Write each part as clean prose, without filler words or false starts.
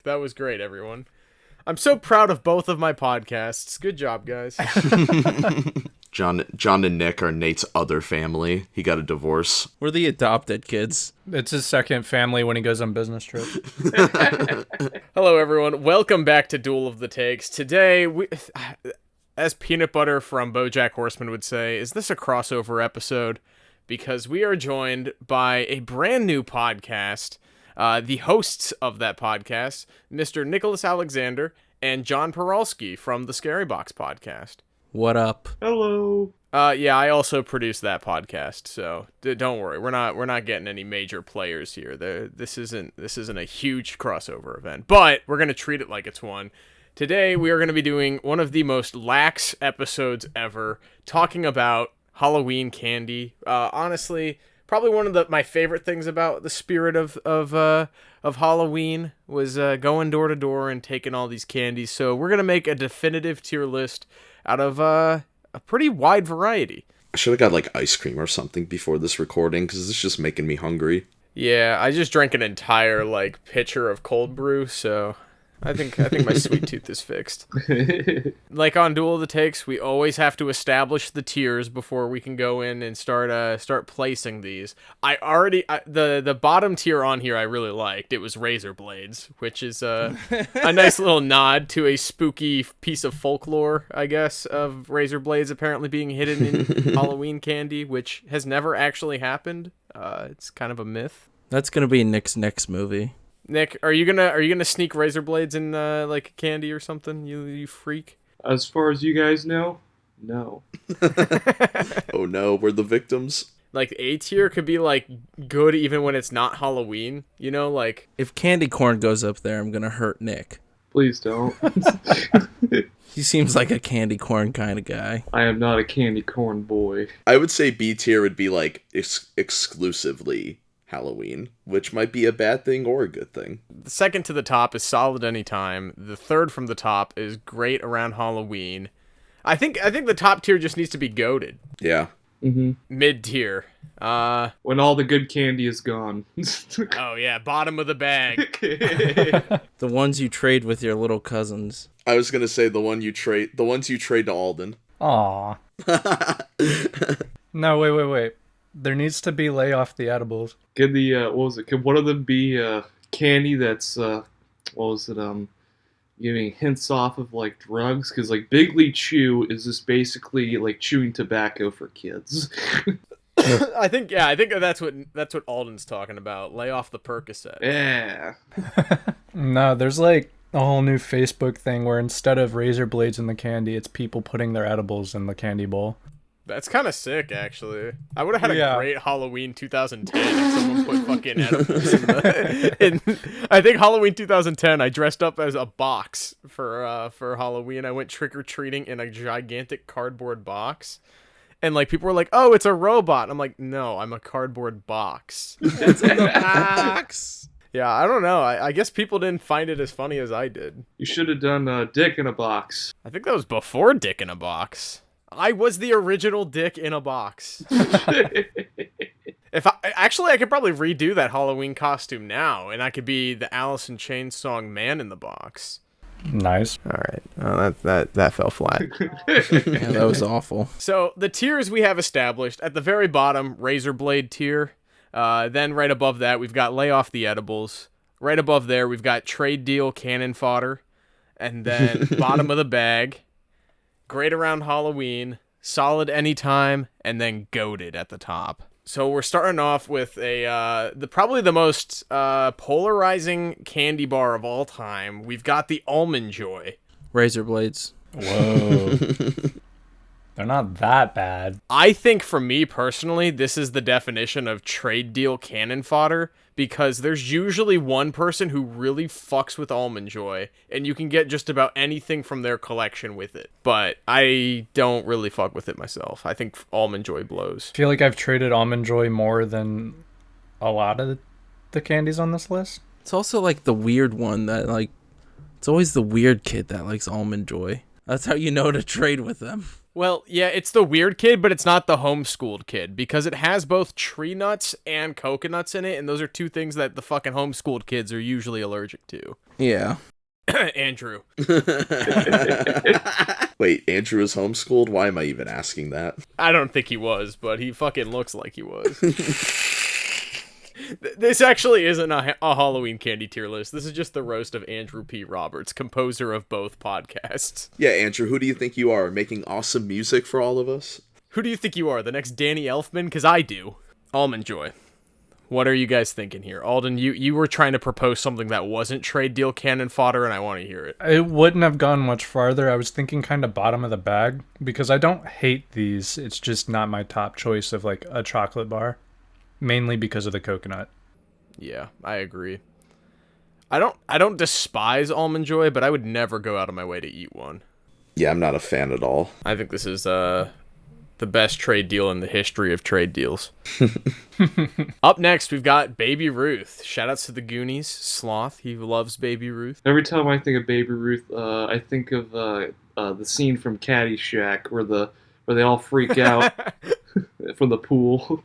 That was great, everyone. I'm so proud of both of my podcasts. Good job, guys. John and Nick are Nate's other family. He got a divorce. We're the adopted kids. It's his second family when he goes on business trips. Hello, everyone. Welcome back to Duel of the Takes. Today, as Peanut Butter from BoJack Horseman would say, is this a crossover episode? Because we are joined by a brand new podcast. The hosts of that podcast, Mr. Nicholas Alexander and John Parolski from the Scary Box podcast. What up? Hello. Yeah, I also produce that podcast, so don't worry. We're not getting any major players here. This isn't a huge crossover event, but we're gonna treat it like it's one. Today we are going to be doing one of the most lax episodes ever, talking about Halloween candy. Honestly, probably one of my favorite things about the spirit of Halloween was going door to door and taking all these candies. So we're gonna make a definitive tier list out of a pretty wide variety. I should have got like ice cream or something before this recording because it's just making me hungry. Yeah, I just drank an entire pitcher of cold brew, so I think my sweet tooth is fixed. Like on Duel of the Takes, we always have to establish the tiers before we can go in and start placing these. The bottom tier on here I really liked. It was Razor Blades, which is a nice little nod to a spooky piece of folklore, I guess, of Razor Blades apparently being hidden in Halloween candy, which has never actually happened. It's kind of a myth. That's gonna be Nick's next movie. Nick, are you gonna sneak razor blades in candy or something? You freak. As far as you guys know, no. Oh no, we're the victims. A tier could be good even when it's not Halloween. You know, if candy corn goes up there, I'm gonna hurt Nick. Please don't. He seems like a candy corn kind of guy. I am not a candy corn boy. I would say B tier would be exclusively Halloween, which might be a bad thing or a good thing. The second to the top is solid anytime. The third from the top is great around Halloween. I think the top tier just needs to be goated. Yeah. Mm-hmm. Mid tier. When all the good candy is gone. Oh yeah, bottom of the bag. The ones you trade with your little cousins. I was gonna say the ones you trade to Alden. Aw. No, wait. There needs to be lay off the edibles. Could one of them be candy that's giving hints off of drugs? Because Big League Chew is just basically chewing tobacco for kids. I think that's what Alden's talking about. Lay off the Percocet. Yeah. No, there's a whole new Facebook thing where instead of razor blades in the candy, it's people putting their edibles in the candy bowl. That's kind of sick, actually. I would have had a great Halloween 2010 if someone put fucking edibles in I think Halloween 2010, I dressed up as a box for Halloween. I went trick-or-treating in a gigantic cardboard box. And, people were like, oh, it's a robot. I'm like, no, I'm a cardboard box. It's in the box. Yeah, I don't know. I guess people didn't find it as funny as I did. You should have done Dick in a Box. I think that was before Dick in a Box. I was the original Dick in a Box. I could probably redo that Halloween costume now, and I could be the Alice in Chains song "Man in the Box." Nice. All right, that fell flat. Yeah, that was awful. So the tiers we have established at the very bottom, razor blade tier. Then right above that, we've got lay off the edibles. Right above there, we've got trade deal cannon fodder, and then bottom of the bag. Great around Halloween, solid anytime, and then goated at the top. So we're starting off with probably the most polarizing candy bar of all time. We've got the Almond Joy. Razor blades. Whoa. They're not that bad. I think for me personally, this is the definition of trade deal cannon fodder, because there's usually one person who really fucks with Almond Joy, and you can get just about anything from their collection with it. But I don't really fuck with it myself. I think Almond Joy blows. I feel like I've traded Almond Joy more than a lot of the candies on this list. It's also the weird one that it's always the weird kid that likes Almond Joy. That's how you know to trade with them. Well, yeah, it's the weird kid, but it's not the homeschooled kid because it has both tree nuts and coconuts in it, and those are two things that the fucking homeschooled kids are usually allergic to. Yeah. Andrew. Wait, Andrew is homeschooled? Why am I even asking that? I don't think he was, but he fucking looks like he was. This actually isn't a Halloween candy tier list. This is just the roast of Andrew P. Roberts, composer of both podcasts. Yeah, Andrew, who do you think you are? Making awesome music for all of us? Who do you think you are? The next Danny Elfman? Because I do. Almond Joy. What are you guys thinking here? Alden, you were trying to propose something that wasn't trade deal cannon fodder, and I want to hear it. It wouldn't have gone much farther. I was thinking kind of bottom of the bag because I don't hate these. It's just not my top choice of like a chocolate bar, mainly because of the coconut. Yeah, I agree. I don't despise Almond Joy, but I would never go out of my way to eat one. Yeah, I'm not a fan at all. I think this is the best trade deal in the history of trade deals. Up next, we've got Baby Ruth. Shoutouts to the Goonies. Sloth, he loves Baby Ruth. Every time I think of Baby Ruth, I think of the scene from Caddyshack where they all freak out from the pool.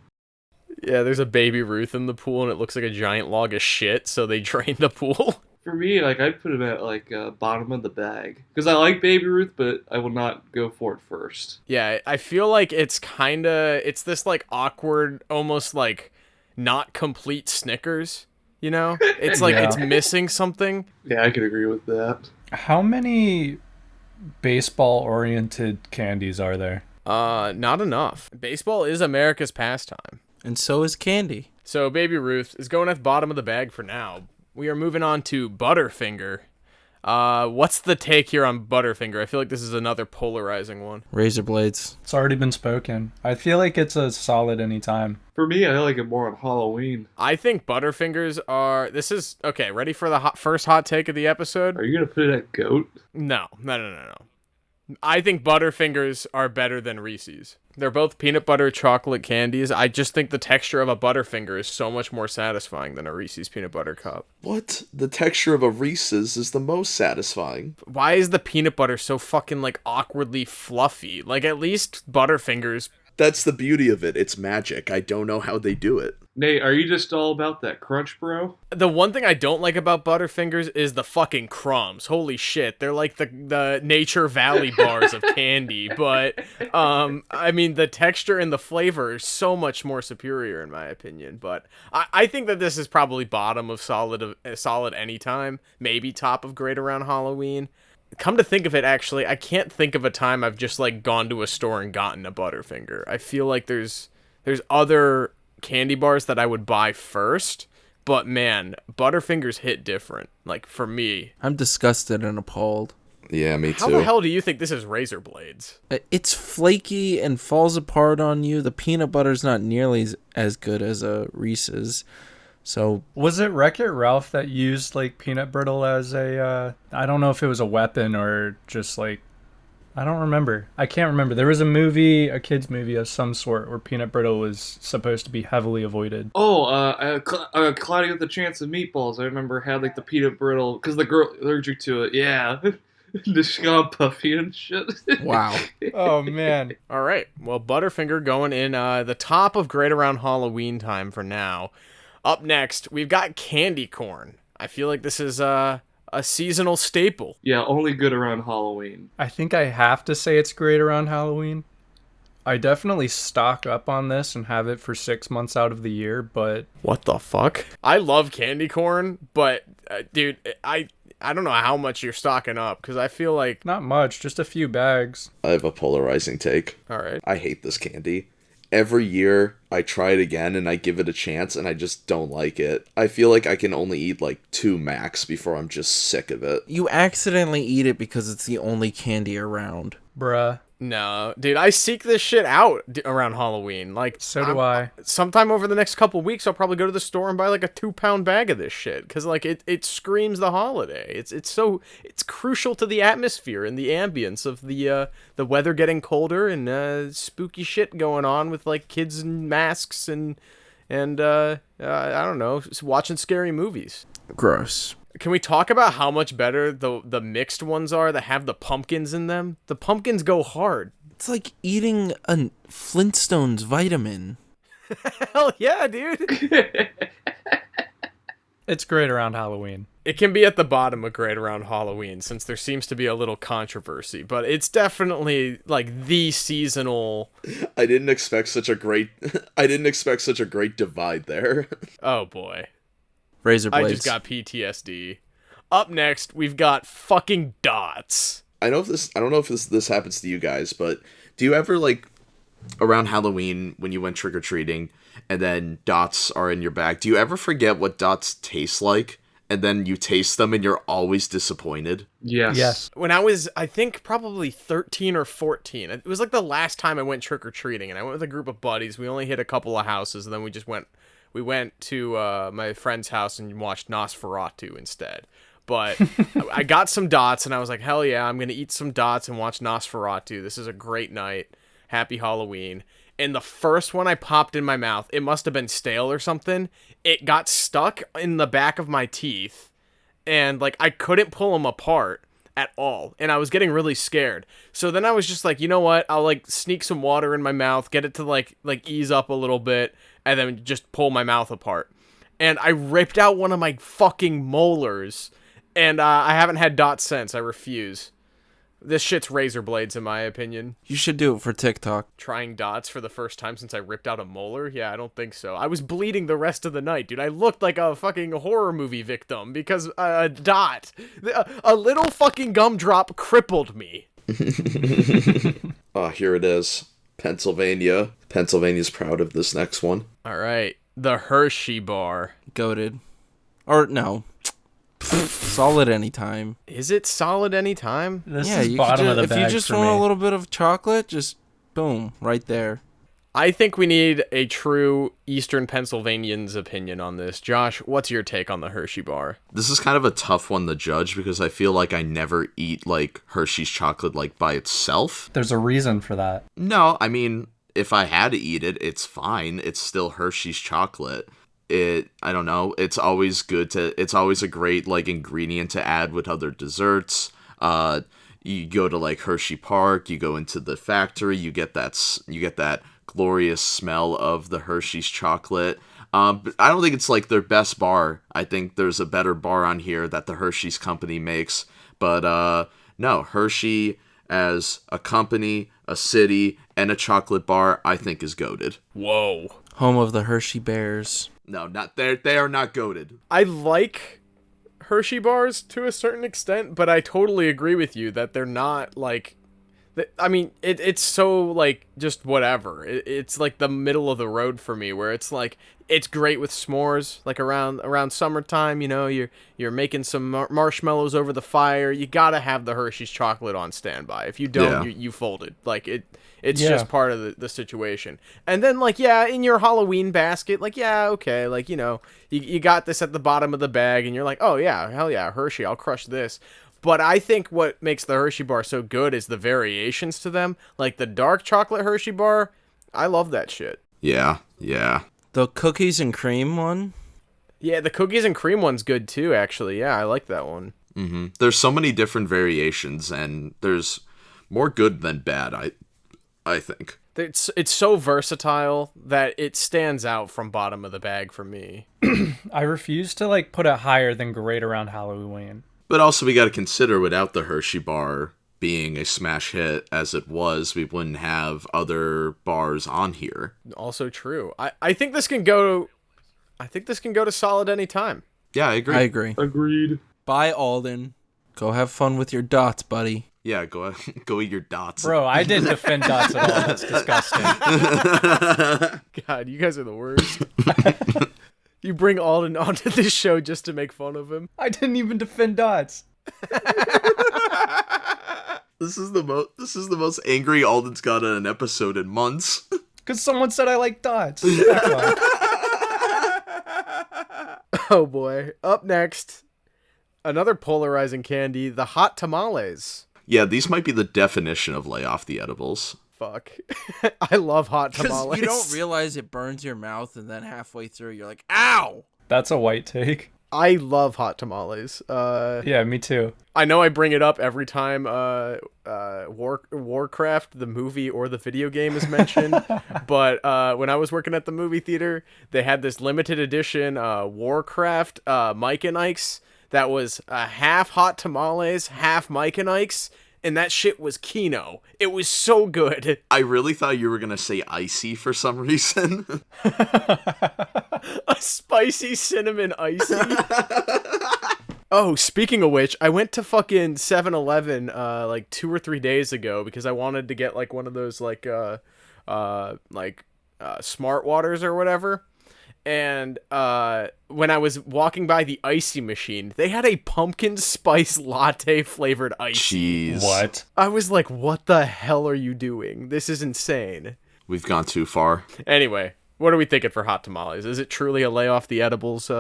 Yeah, there's a Baby Ruth in the pool, and it looks like a giant log of shit, so they drain the pool. For me, like I'd put him at like bottom of the bag because I like Baby Ruth, but I will not go for it first. Yeah, I feel like it's this like awkward, almost like not complete Snickers. You know, it's like it's missing something. Yeah, I could agree with that. How many baseball-oriented candies are there? Not enough. Baseball is America's pastime. And so is candy. So Baby Ruth is going at the bottom of the bag for now. We are moving on to Butterfinger. What's the take here on Butterfinger? I feel like this is another polarizing one. Razor blades. It's already been spoken. I feel like it's a solid anytime. For me, I like it more on Halloween. I think Butterfingers are... This is... Okay, ready for the first hot take of the episode? Are you going to put it at GOAT? No. I think Butterfingers are better than Reese's. They're both peanut butter chocolate candies. I just think the texture of a Butterfinger is so much more satisfying than a Reese's peanut butter cup. What? The texture of a Reese's is the most satisfying. Why is the peanut butter so fucking, like, awkwardly fluffy? Like, at least Butterfingers... That's the beauty of it. It's magic. I don't know how they do it. Nate, are you just all about that crunch, bro? The one thing I don't like about Butterfingers is the fucking crumbs. Holy shit. They're like the Nature Valley bars of candy. But, I mean, the texture and the flavor is so much more superior in my opinion. But I think that this is probably bottom of solid anytime. Maybe top of great around Halloween. Come to think of it, actually, I can't think of a time I've just, like, gone to a store and gotten a Butterfinger. I feel like there's other candy bars that I would buy first, but, man, Butterfingers hit different, like, for me. I'm disgusted and appalled. Yeah, me too. How the hell do you think this is Razor Blades? It's flaky and falls apart on you. The peanut butter's not nearly as good as a Reese's. So was it Wreck-It Ralph that used like peanut brittle as a I don't know if it was a weapon or just like I don't remember. I can't remember. There was a movie, a kids movie of some sort where peanut brittle was supposed to be heavily avoided. Oh, Cloudy with a Chance of Meatballs. I remember had like the peanut brittle because the girl allergic to it. Yeah. Just got puffy and shit. Wow. Oh, man. All right. Well, Butterfinger going in the top of great around Halloween time for now. Up next, we've got candy corn. I feel like this is a seasonal staple. Yeah, only good around Halloween. I think I have to say it's great around Halloween. I definitely stock up on this and have it for 6 months out of the year, but... What the fuck? I love candy corn, but, dude, I don't know how much you're stocking up, because I feel like... Not much, just a few bags. I have a polarizing take. All right. I hate this candy. Every year, I try it again and I give it a chance and I just don't like it. I feel like I can only eat like 2 max before I'm just sick of it. You accidentally eat it because it's the only candy around. Bruh. No, dude, I seek this shit out around Halloween. Like, so do I. Sometime over the next couple weeks, I'll probably go to the store and buy like a 2-pound bag of this shit because like it screams the holiday. It's crucial to the atmosphere and the ambience of the weather getting colder and spooky shit going on with like kids in masks and I don't know, watching scary movies. Gross. Can we talk about how much better the mixed ones are that have the pumpkins in them? The pumpkins go hard. It's like eating a Flintstones vitamin. Hell yeah, dude. It's great around Halloween. It can be at the bottom of great around Halloween, since there seems to be a little controversy, but it's definitely like the seasonal. I didn't expect such a great divide there. Oh boy. Razor blades. I just got PTSD. Up next, we've got fucking dots. I don't know if this happens to you guys, but do you ever, like, around Halloween when you went trick-or-treating and then dots are in your bag, do you ever forget what dots taste like? And then you taste them and you're always disappointed? Yes. When I was, I think, probably 13 or 14, it was like the last time I went trick-or-treating, and I went with a group of buddies. We only hit a couple of houses, and then we went to my friend's house and watched Nosferatu instead. But I got some dots, and I was like, hell yeah, I'm going to eat some dots and watch Nosferatu. This is a great night. Happy Halloween. And the first one I popped in my mouth, it must have been stale or something. It got stuck in the back of my teeth, and like I couldn't pull them apart at all. And I was getting really scared. So then I was just like, you know what? I'll like sneak some water in my mouth, get it to like ease up a little bit, and then just pull my mouth apart. And I ripped out one of my fucking molars, and I haven't had dots since. I refuse. This shit's razor blades, in my opinion. You should do it for TikTok. Trying dots for the first time since I ripped out a molar? Yeah, I don't think so. I was bleeding the rest of the night, dude. I looked like a fucking horror movie victim because a dot, a little fucking gumdrop crippled me. Oh, here it is. Pennsylvania. Pennsylvania's proud of this next one. All right. The Hershey bar. Goated. Or, no. Solid anytime. Is it solid anytime? This Yeah, is you bottom could of the if bag you just for want me. a little bit of chocolate, just boom, right there. I think we need a true Eastern Pennsylvanian's opinion on this. Josh, what's your take on the Hershey bar? This is kind of a tough one to judge because I feel like I never eat, like, Hershey's chocolate, like, by itself. There's a reason for that. No, I mean, if I had to eat it, it's fine. It's still Hershey's chocolate. I don't know, it's always a great, like, ingredient to add with other desserts. You go to, like, Hershey Park, you go into the factory, you get that glorious smell of the Hershey's chocolate. But I don't think it's, like, their best bar. I think there's a better bar on here that the Hershey's company makes. But, no, Hershey as a company, a city, and a chocolate bar, I think is goated. Whoa. Home of the Hershey Bears. No, not they are not goated. I like Hershey bars to a certain extent, but I totally agree with you that they're not like. I mean, it's so like just whatever. It's like the middle of the road for me, where it's like it's great with s'mores, like around summertime. You know, you're making some marshmallows over the fire. You gotta have the Hershey's chocolate on standby. If you don't, you folded. Like it's just part of the situation. And then, like, yeah, in your Halloween basket, like, yeah, okay, like, you know, you got this at the bottom of the bag, and you're like, oh, yeah, hell yeah, Hershey, I'll crush this. But I think what makes the Hershey bar so good is the variations to them. Like, the dark chocolate Hershey bar, I love that shit. Yeah. The cookies and cream one? Yeah, the cookies and cream one's good, too, actually. Yeah, I like that one. Mm-hmm. There's so many different variations, and there's more good than bad, I think. It's so versatile that it stands out from bottom of the bag for me. I refuse to like put it higher than great around Halloween. But also we got to consider without the Hershey bar being a smash hit as it was, we wouldn't have other bars on here. Also true. I think this can go to solid anytime. Yeah, I agree. I agree. Agreed. Bye, Alden. Go have fun with your dots, buddy. Yeah, go eat your dots. Bro, I didn't defend dots at all. That's disgusting. God, you guys are the worst. You bring Alden onto this show just to make fun of him. I didn't even defend dots. This is the most angry Alden's got in an episode in months. Because someone said I like dots. Oh boy. Up next, another polarizing candy, the hot tamales. Yeah, these might be the definition of lay off the edibles. Fuck. I love hot Because tamales. you don't realize it burns your mouth, and then halfway through, you're like, ow! That's a white take. I love hot tamales. Yeah, me too. I know I bring it up every time Warcraft, the movie or the video game, is mentioned. But when I was working at the movie theater, they had this limited edition Warcraft Mike and Ikes that was half hot tamales, half Mike and Ikes. And that shit was Kino. It was so good. I really thought you were going to say icy for some reason. A spicy cinnamon icy. Oh, speaking of which, I went to fucking 7-Eleven like 2 or 3 days ago because I wanted to get like one of those like smart waters or whatever. And when I was walking by the icy machine, they had a pumpkin spice latte flavored icy. Jeez. What? I was like, what the hell are you doing? This is insane. We've gone too far. Anyway, what are we thinking for hot tamales? Is it truly a lay off the edibles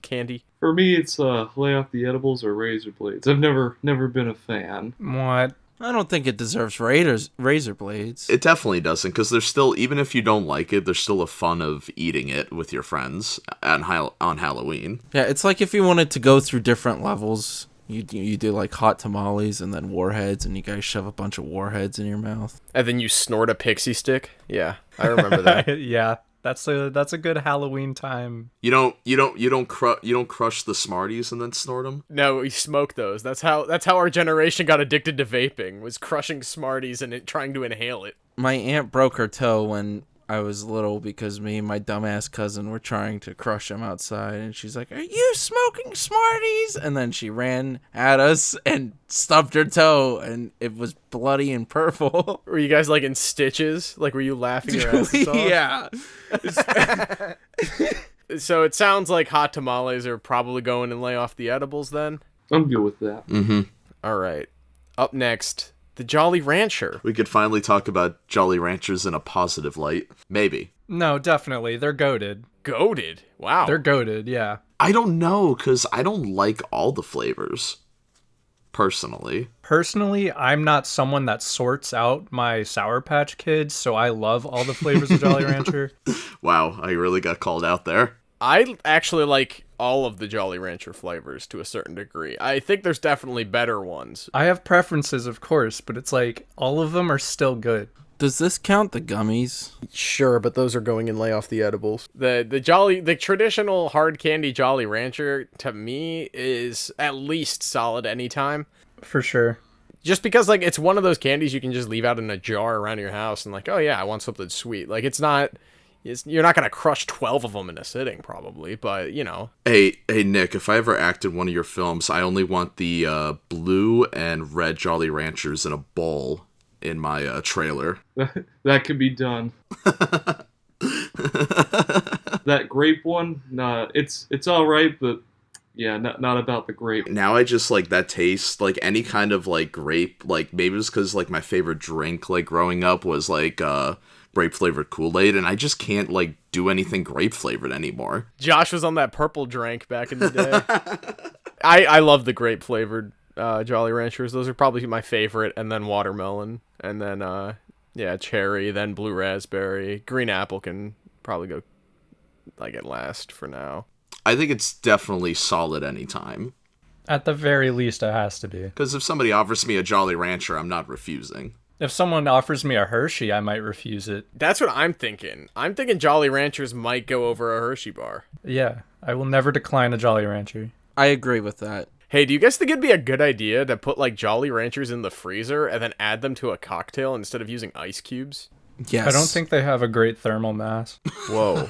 candy? For me, it's lay off the edibles or razor blades. I've never been a fan. What? I don't think it deserves razor blades. It definitely doesn't, because there's still, even if you don't like it, there's still a fun of eating it with your friends on Halloween. Yeah, it's like if you wanted to go through different levels, you do like hot tamales and then warheads, and you guys shove a bunch of warheads in your mouth. And then you snort a pixie stick? Yeah, I remember that. Yeah. That's a good Halloween time. You don't crush the Smarties and then snort them. No, we smoked those. That's how our generation got addicted to vaping, was crushing Smarties and trying to inhale it. My aunt broke her toe when I was little because me and my dumbass cousin were trying to crush him outside, and she's like, "Are you smoking Smarties?" And then she ran at us and stubbed her toe, and it was bloody and purple. Were you guys like in stitches? Like, were you laughing your asses off? Yeah. So it sounds like hot tamales are probably going and lay off the edibles then? I'm good with that. Mm-hmm. All right. Up next, the Jolly Rancher. We could finally talk about Jolly Ranchers in a positive light. Maybe. No, definitely. They're goated. Goated? Wow. They're goated, yeah. I don't know, because I don't like all the flavors. Personally, I'm not someone that sorts out my Sour Patch Kids, so I love all the flavors of Jolly Rancher. Wow, I really got called out there. I actually like all of the Jolly Rancher flavors to a certain degree. I think there's definitely better ones. I have preferences, of course, but it's like all of them are still good. Does this count the gummies? Sure, but those are going in lay off the edibles. The traditional hard candy Jolly Rancher, to me, is at least solid anytime. For sure. Just because, like, it's one of those candies you can just leave out in a jar around your house and like, oh yeah, I want something sweet. Like, you're not going to crush 12 of them in a sitting, probably, but, you know. Hey, Nick, if I ever act in one of your films, I only want the blue and red Jolly Ranchers in a bowl in my trailer. That could be done. That grape one, nah, it's all right, but yeah, not about the grape. Now I just like that taste, like any kind of like grape, like maybe it's because like my favorite drink like growing up was like grape flavored Kool-Aid, and I just can't like do anything grape flavored anymore. Josh was on that purple drink back in the day. I love the grape flavored Jolly Ranchers. Those are probably my favorite, and then watermelon, and then cherry, then blue raspberry. Green apple can probably go like at last for now. I think it's definitely solid anytime. At the very least, it has to be. Because if somebody offers me a Jolly Rancher, I'm not refusing. If someone offers me a Hershey, I might refuse it. That's what I'm thinking. I'm thinking Jolly Ranchers might go over a Hershey bar. Yeah, I will never decline a Jolly Rancher. I agree with that. Hey, do you guys think it'd be a good idea to put like Jolly Ranchers in the freezer and then add them to a cocktail instead of using ice cubes? Yes. I don't think they have a great thermal mass. Whoa.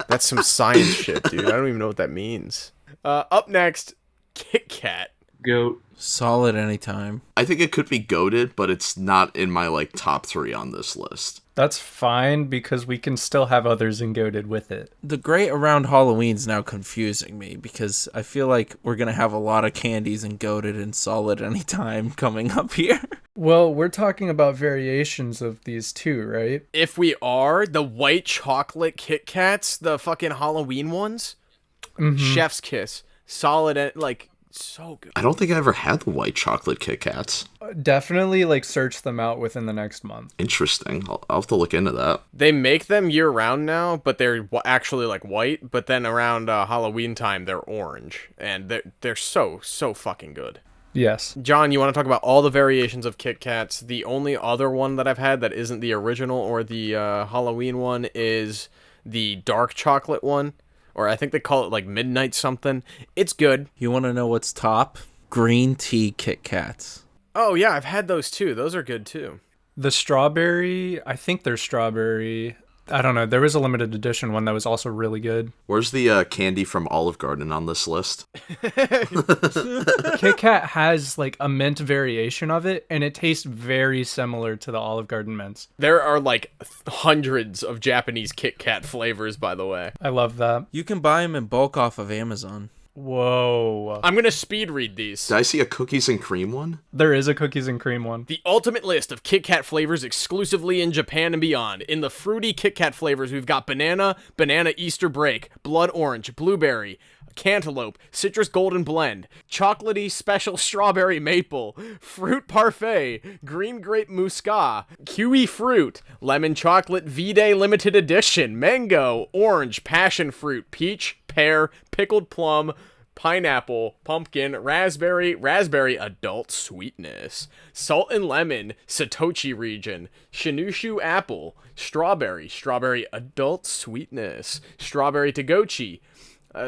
That's some science shit, dude. I don't even know what that means. Up next, Kit Kat. Goat. Solid anytime. I think it could be goated, but it's not in my like top 3 on this list. That's fine, because we can still have others goated with it. The great around Halloween's now confusing me because I feel like we're going to have a lot of candies and goated and solid anytime coming up here. Well, we're talking about variations of these two, right? If we are, the white chocolate Kit Kats, the fucking Halloween ones, chef's kiss. Solid, like, so good. I don't think I ever had the white chocolate Kit Kats. Definitely like search them out within the next month. Interesting. I'll have to look into that. They make them year round now, but they're actually like white. But then around Halloween time, they're orange, and they're so fucking good. Yes. John, you want to talk about all the variations of Kit Kats? The only other one that I've had that isn't the original or the Halloween one is the dark chocolate one, or I think they call it like midnight something. It's good. You want to know what's top? Green tea Kit Kats. Oh yeah, I've had those too. Those are good too. The strawberry, I think they're strawberry. I don't know. There was a limited edition one that was also really good. Where's the candy from Olive Garden on this list? Kit Kat has like a mint variation of it, and it tastes very similar to the Olive Garden mints. There are like hundreds of Japanese Kit Kat flavors, by the way. I love that. You can buy them in bulk off of Amazon. Whoa. I'm going to speed read these. Did I see a cookies and cream one? There is a cookies and cream one. The ultimate list of Kit Kat flavors exclusively in Japan and beyond. In the fruity Kit Kat flavors, we've got banana Easter break, blood orange, blueberry, cantaloupe, citrus golden blend, chocolatey special strawberry maple, fruit parfait, green grape muscat, kiwi fruit, lemon chocolate V-Day limited edition, mango, orange, passion fruit, peach, pear, pickled plum, pineapple, pumpkin, raspberry adult sweetness, salt and lemon, Satoshi region, Shinushu apple, strawberry adult sweetness, strawberry togochi,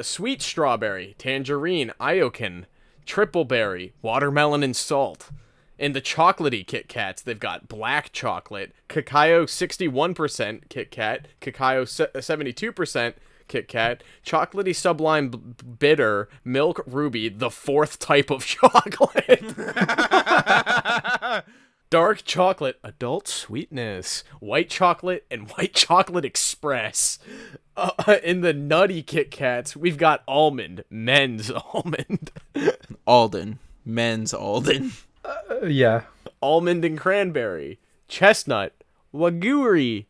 sweet strawberry, tangerine, Iokin, triple berry, watermelon and salt. In the chocolatey Kit Kats, they've got black chocolate, cacao 61% Kit Kat, cacao 72% Kit Kat, chocolatey sublime bitter, milk ruby, the fourth type of chocolate. Dark chocolate, adult sweetness, white chocolate, and white chocolate express. In the nutty Kit Kats, we've got almond, men's almond. Alden. Men's Alden. Yeah. Almond and cranberry, chestnut, waguri,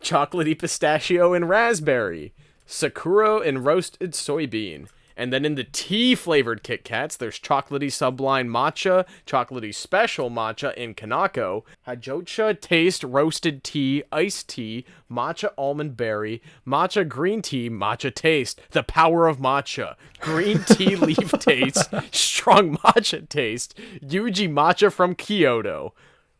chocolatey pistachio and raspberry, sakura and roasted soybean. And then in the tea-flavored Kit Kats, there's chocolatey sublime matcha, chocolatey special matcha in Kanako, Hajocha taste roasted tea, iced tea, matcha almond berry, matcha green tea, matcha taste, the power of matcha, green tea leaf taste, strong matcha taste, Yuji matcha from Kyoto,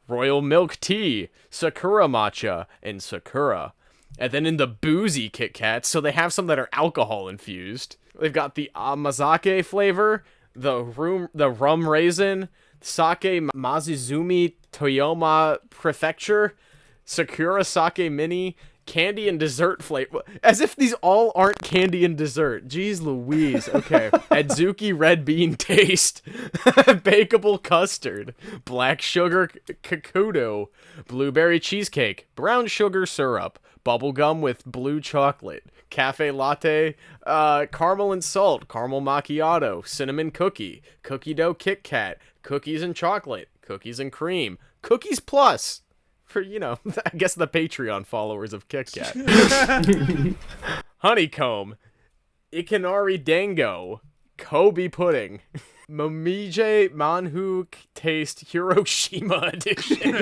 royal milk tea, sakura matcha, and sakura. And then in the boozy Kit Kats, so they have some that are alcohol infused. They've got the amazake flavor, the rum raisin, sake Mazuzumi Toyoma Prefecture, Sakura sake mini, candy and dessert flavor. As if these all aren't candy and dessert. Jeez Louise. Okay. Adzuki red bean taste, bakeable custard, black sugar kakudo, blueberry cheesecake, brown sugar syrup, bubblegum with blue chocolate, cafe latte, caramel and salt, caramel macchiato, cinnamon cookie, cookie dough Kit Kat, cookies and chocolate, cookies and cream, cookies plus, for, I guess the Patreon followers of Kit Kat. Honeycomb, Ikanari Dango, Kobe pudding, Momije Manhu taste Hiroshima edition.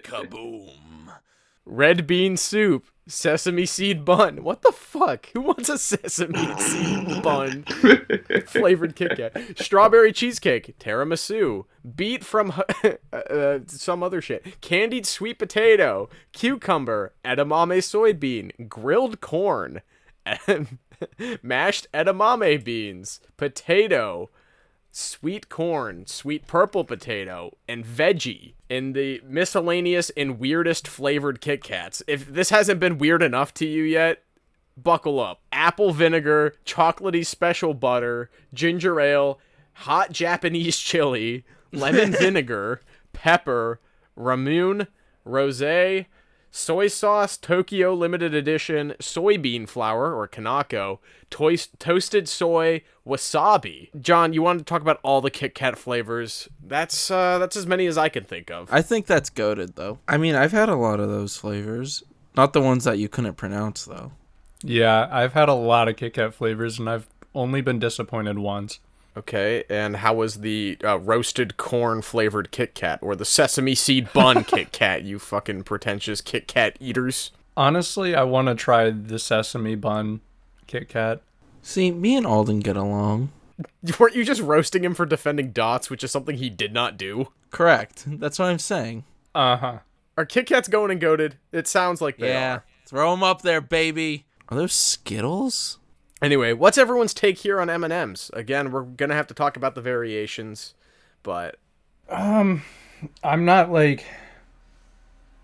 Kaboom. Red bean soup, sesame seed bun. What the fuck? Who wants a sesame seed bun flavored Kit Kat? Strawberry cheesecake, tiramisu, beet from some other shit. Candied sweet potato, cucumber, edamame soybean, grilled corn, mashed edamame beans, potato, sweet corn, sweet purple potato, and veggie in the miscellaneous and weirdest flavored Kit Kats. If this hasn't been weird enough to you yet, buckle up. Apple vinegar, chocolatey special butter, ginger ale, hot Japanese chili, lemon vinegar, pepper, ramune, rosé, soy sauce, Tokyo limited edition, soybean flour, or kanako, toasted soy, wasabi. John, you wanted to talk about all the Kit Kat flavors. That's as many as I can think of. I think that's goated, though. I mean, I've had a lot of those flavors. Not the ones that you couldn't pronounce, though. Yeah, I've had a lot of Kit Kat flavors, and I've only been disappointed once. Okay, and how was the roasted corn flavored Kit Kat or the sesame seed bun Kit Kat? You fucking pretentious Kit Kat eaters. Honestly, I want to try the sesame bun Kit Kat. See, me and Alden get along. Weren't you just roasting him for defending Dots, which is something he did not do? Correct. That's what I'm saying. Uh-huh. Are Kit Kats going and goated? It sounds like they are. Throw them up there, baby. Are those Skittles? Anyway, what's everyone's take here on M&Ms? Again, we're going to have to talk about the variations, but... I'm not, like,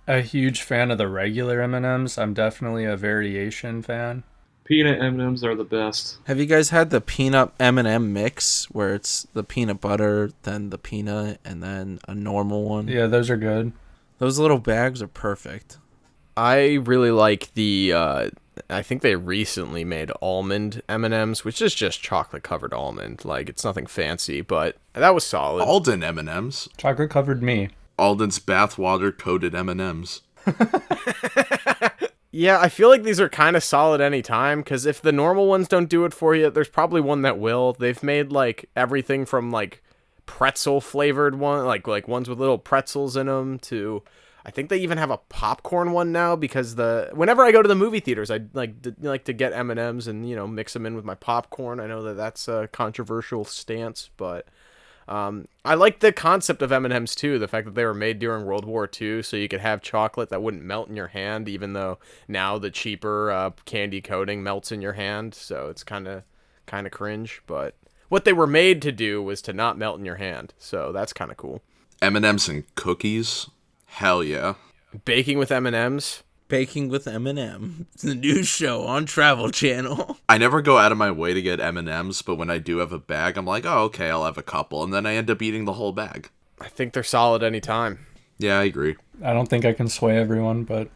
a huge fan of the regular M&Ms. I'm definitely a variation fan. Peanut M&Ms are the best. Have you guys had the peanut M&M mix, where it's the peanut butter, then the peanut, and then a normal one? Yeah, those are good. Those little bags are perfect. I really like the, I think they recently made almond M&Ms, which is just chocolate-covered almond. Like, it's nothing fancy, but that was solid. Alden M&Ms. Chocolate covered me. Alden's bathwater coated M&Ms. Yeah, I feel like these are kind of solid anytime, because if the normal ones don't do it for you, there's probably one that will. They've made, like, everything from, like, pretzel-flavored one, like ones with little pretzels in them, to... I think they even have a popcorn one now, because whenever I go to the movie theaters, I like to get M&Ms and, you know, mix them in with my popcorn. I know that that's a controversial stance, but I like the concept of M&Ms too. The fact that they were made during World War II, so you could have chocolate that wouldn't melt in your hand, even though now the cheaper candy coating melts in your hand. So it's kind of cringe, but what they were made to do was to not melt in your hand. So that's kind of cool. M&Ms and cookies. Hell yeah. Baking with M&Ms. Baking with M&M. It's the new show on Travel Channel. I never go out of my way to get M&Ms, but when I do have a bag, I'm like, oh, okay, I'll have a couple. And then I end up eating the whole bag. I think they're solid anytime. Yeah, I agree. I don't think I can sway everyone, but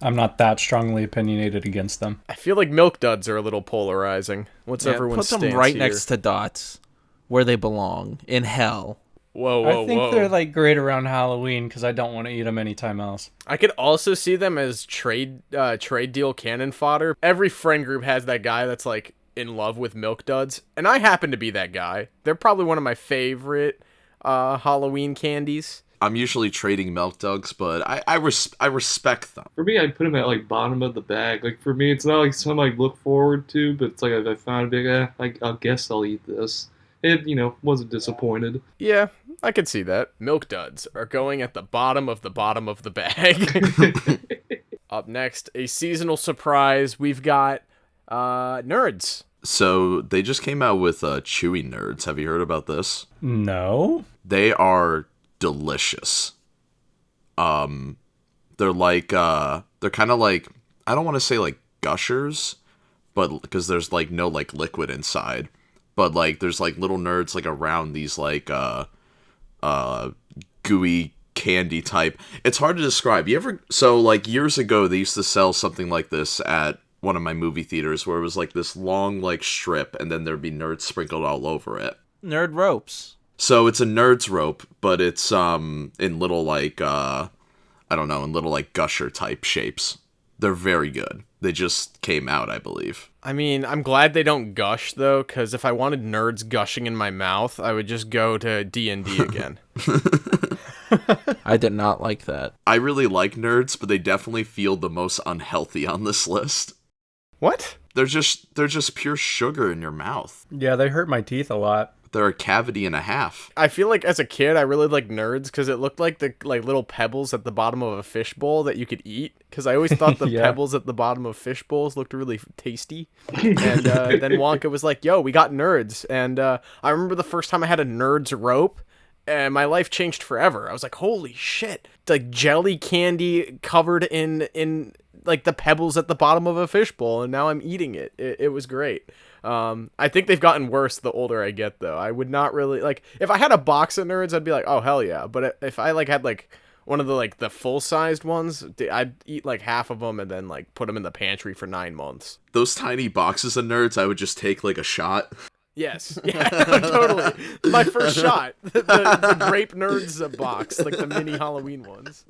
I'm not that strongly opinionated against them. I feel like Milk Duds are a little polarizing. What's everyone's put them stance right here? next to Dots, where they belong, in hell. Whoa, I think they're like great around Halloween because I don't want to eat them anytime else. I could also see them as trade deal cannon fodder. Every friend group has that guy that's like in love with Milk Duds, and I happen to be that guy. They're probably one of my favorite Halloween candies. I'm usually trading Milk Duds, but I respect them. For me, I'd put them at like bottom of the bag. Like for me, it's not like something I look forward to, but it's like if I found it, like I guess I'll eat this. It, you know, wasn't disappointed. Yeah, I could see that. Milk Duds are going at the bottom of the bag. Up next, a seasonal surprise. We've got Nerds. So they just came out with Chewy Nerds. Have you heard about this? No. They are delicious. They're like they're kind of like, I don't want to say like Gushers, but because there's like no like liquid inside. But, like, there's, like, little nerds, like, around these, like, gooey candy type. It's hard to describe. So, like, years ago, they used to sell something like this at one of my movie theaters where it was, like, this long, like, strip, and then there'd be nerds sprinkled all over it. Nerd ropes. So, it's a nerd's rope, but it's, in little, like, I don't know, in little, like, gusher type shapes. They're very good. They just came out, I believe. I mean, I'm glad they don't gush, though, because if I wanted nerds gushing in my mouth, I would just go to D&D again. I did not like that. I really like nerds, but they definitely feel the most unhealthy on this list. What? They're just pure sugar in your mouth. Yeah, they hurt my teeth a lot. They're a cavity and a half. I feel like as a kid, I really liked Nerds because it looked like the little pebbles at the bottom of a fishbowl that you could eat. Because I always thought the Yeah. pebbles at the bottom of fish bowls looked really tasty. And then Wonka was like, "Yo, we got Nerds." And I remember the first time I had a Nerds rope, and my life changed forever. I was like, "Holy shit!" It's like jelly candy covered in like the pebbles at the bottom of a fishbowl, and now I'm eating it. It was great. I think they've gotten worse the older I get, though. I would not really like if I had a box of Nerds, I'd be like, oh hell yeah. But if I like had like one of the full sized ones, I'd eat like half of them and then like put them in the pantry for 9 months. Those tiny boxes of nerds, I would just take like a shot. Yes, yeah, totally. My first shot, the grape Nerds box, like the mini Halloween ones.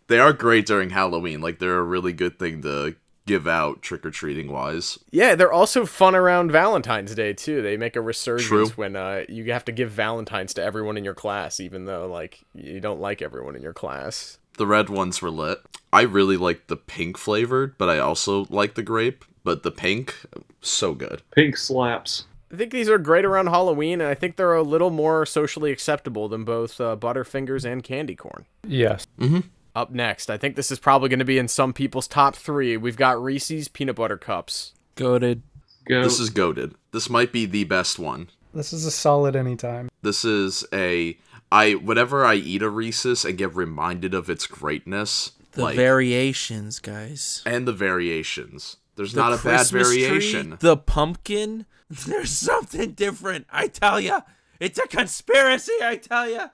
They are great during Halloween. Like they're a really good thing to give out trick-or-treating wise. Yeah, they're also fun around Valentine's Day, too. They make a resurgence True. when you have to give Valentines to everyone in your class, even though, like, you don't like everyone in your class. The red ones were lit. I really like the pink flavored, but I also like the grape. But the pink, so good. Pink slaps. I think these are great around Halloween, and I think they're a little more socially acceptable than both Butterfingers and candy corn. Yes. Mm-hmm. Up next, I think this is probably going to be in some people's top 3. We've got Reese's Peanut Butter Cups. Goated. Go. This is goated. This might be the best one. This is a solid anytime. This is whenever I eat a Reese's and get reminded of its greatness. The variations, guys. And the variations. There's The not a bad Christmas variation. Tree, the pumpkin. There's something different, I tell ya. It's a conspiracy, I tell ya.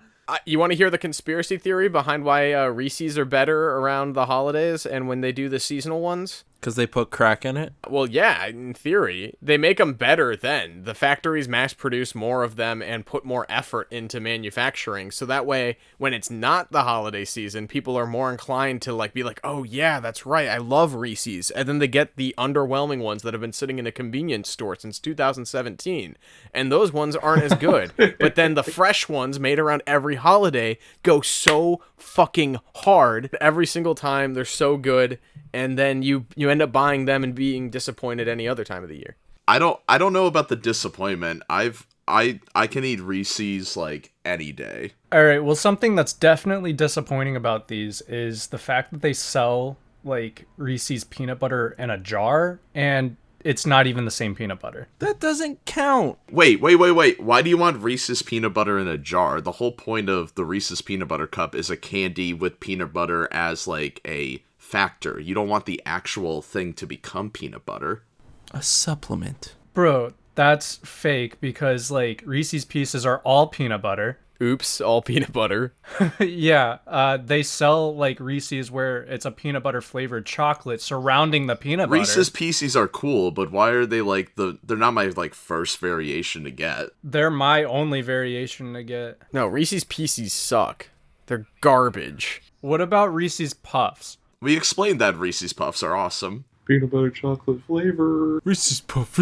You want to hear the conspiracy theory behind why Reese's are better around the holidays and when they do the seasonal ones? Because they put crack in it? Well, yeah, in theory. They make them better then. The factories mass produce more of them and put more effort into manufacturing. So that way, when it's not the holiday season, people are more inclined to be like, oh yeah, that's right, I love Reese's. And then they get the underwhelming ones that have been sitting in a convenience store since 2017. And those ones aren't as good. But then the fresh ones made around every holiday go so fucking hard every single time. They're so good. And then you end up buying them and being disappointed any other time of the year. I don't know about the disappointment. I can eat Reese's any day. All right, well, something that's definitely disappointing about these is the fact that they sell Reese's peanut butter in a jar and it's not even the same peanut butter. That doesn't count. Wait. Why do you want Reese's peanut butter in a jar? The whole point of the Reese's peanut butter cup is a candy with peanut butter as a factor. You don't want the actual thing to become peanut butter. A supplement. Bro, that's fake because Reese's Pieces are all peanut butter. Oops, all peanut butter. Yeah, they sell Reese's where it's a peanut butter flavored chocolate surrounding the peanut butter. Reese's Pieces are cool, but why are they they're not my first variation to get. They're my only variation to get. No, Reese's Pieces suck. They're garbage. What about Reese's Puffs? We explained that Reese's Puffs are awesome. Peanut butter chocolate flavor. Reese's Puff.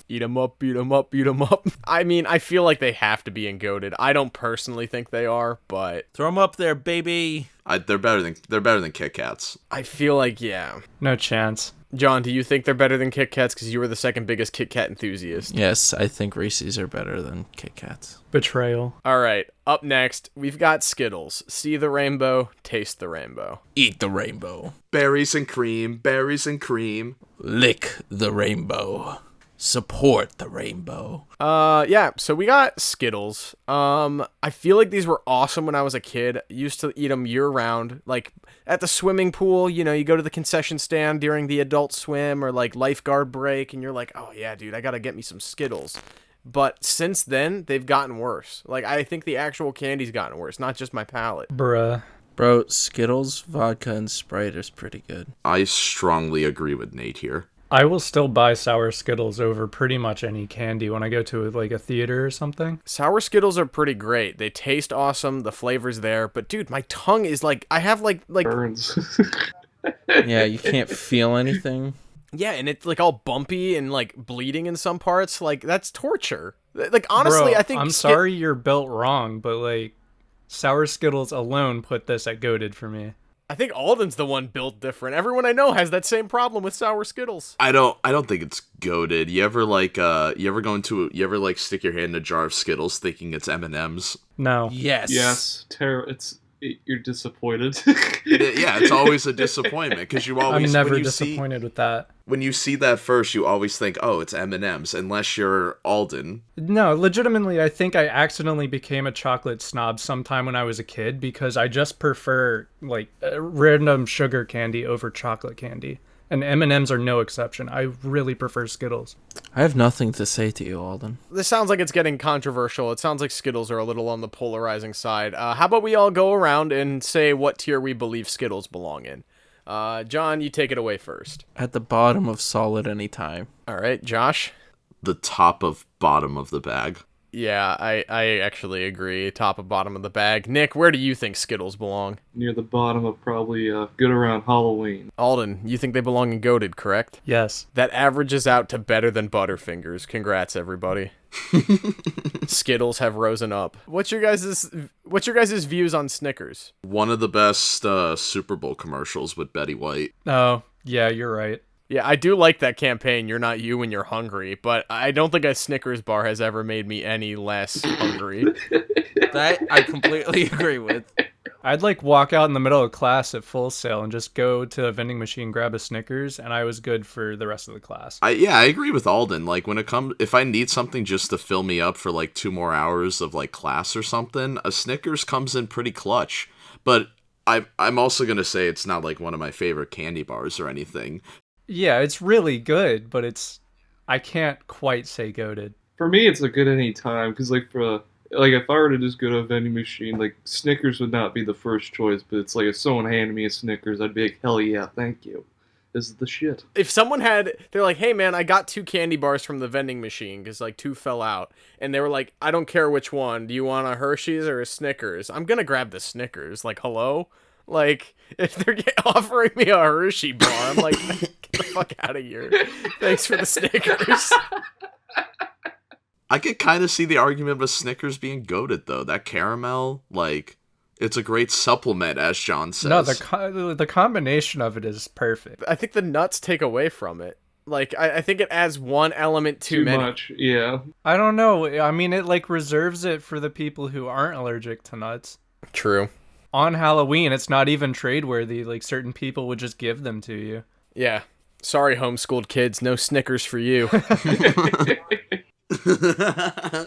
Eat 'em up, beat 'em up, beat 'em up. I mean, I feel like they have to be goated. I don't personally think they are, but Throw them up there, baby. They're better than Kit Kats. I feel like, yeah. No chance. John, do you think they're better than Kit Kats because you were the second biggest Kit Kat enthusiast? Yes, I think Reese's are better than Kit Kats. Betrayal. All right, up next, we've got Skittles. See the rainbow, taste the rainbow. Eat the rainbow. Berries and cream, berries and cream. Lick the rainbow. Support the rainbow. Yeah, so we got Skittles. I feel like these were awesome when I was a kid. I used to eat them year round. At the swimming pool, you go to the concession stand during the adult swim or lifeguard break, and you're like, oh yeah, dude, I gotta get me some Skittles. But since then, they've gotten worse. I think the actual candy's gotten worse, not just my palate. Bruh. Bro, Skittles, vodka, and Sprite is pretty good. I strongly agree with Nate here. I will still buy sour Skittles over pretty much any candy when I go to a theater or something. Sour Skittles are pretty great. They taste awesome. The flavor's there. But dude, my tongue is I have Burns. Yeah, you can't feel anything. Yeah, and it's all bumpy and bleeding in some parts. That's torture. Honestly, Bro, I think I'm sorry you're built wrong, but sour Skittles alone put this at goated for me. I think Alden's the one built different. Everyone I know has that same problem with sour Skittles. I don't think it's goated. You ever stick your hand in a jar of Skittles thinking it's M&Ms? No. Yes. Yes, you're disappointed. Yeah, it's always a disappointment because you always. I'm never disappointed with that. When you see that first, you always think, "Oh, it's M&Ms," unless you're Alden. No, legitimately, I think I accidentally became a chocolate snob sometime when I was a kid because I just prefer random sugar candy over chocolate candy. And M&Ms are no exception. I really prefer Skittles. I have nothing to say to you, Alden. This sounds like it's getting controversial. It sounds like Skittles are a little on the polarizing side. How about we all go around and say what tier we believe Skittles belong in? John, you take it away first. At the bottom of solid anytime. All right, Josh? The top of bottom of the bag. Yeah, I actually agree. Top and bottom of the bag. Nick, where do you think Skittles belong? Near the bottom of probably good around Halloween. Alden, you think they belong in Goated, correct? Yes. That averages out to better than Butterfingers. Congrats, everybody. Skittles have risen up. What's your guys' views on Snickers? One of the best Super Bowl commercials with Betty White. Oh, yeah, you're right. Yeah, I do like that campaign, You're Not You When You're Hungry, but I don't think a Snickers bar has ever made me any less hungry. That I completely agree with. I'd like walk out in the middle of class at Full Sail and just go to a vending machine, grab a Snickers, and I was good for the rest of the class. I agree with Alden. Like if I need something just to fill me up for like 2 more hours of like class or something, a Snickers comes in pretty clutch. But I'm also gonna say it's not like one of my favorite candy bars or anything. Yeah, it's really good, but I can't quite say goated. For me, it's a good any time because if I were to just go to a vending machine, like Snickers would not be the first choice, but it's like if someone handed me a Snickers, I'd be like, hell yeah, thank you. This is the shit. If someone they're like, hey man, I got 2 candy bars from the vending machine because like 2 fell out, and they were like, I don't care which one. Do you want a Hershey's or a Snickers? I'm gonna grab the Snickers. Like, hello? Like, if they're offering me a Hershey bar, I'm like, get the fuck out of here. Thanks for the Snickers. I could kind of see the argument of a Snickers being goated, though. That caramel, like, it's a great supplement, as John says. No, the combination of it is perfect. I think the nuts take away from it. Like, I think it adds one element too many. Much, yeah. I don't know. I mean, it like reserves it for the people who aren't allergic to nuts. True. On Halloween, it's not even trade-worthy. Like, certain people would just give them to you. Yeah. Sorry, homeschooled kids. No Snickers for you.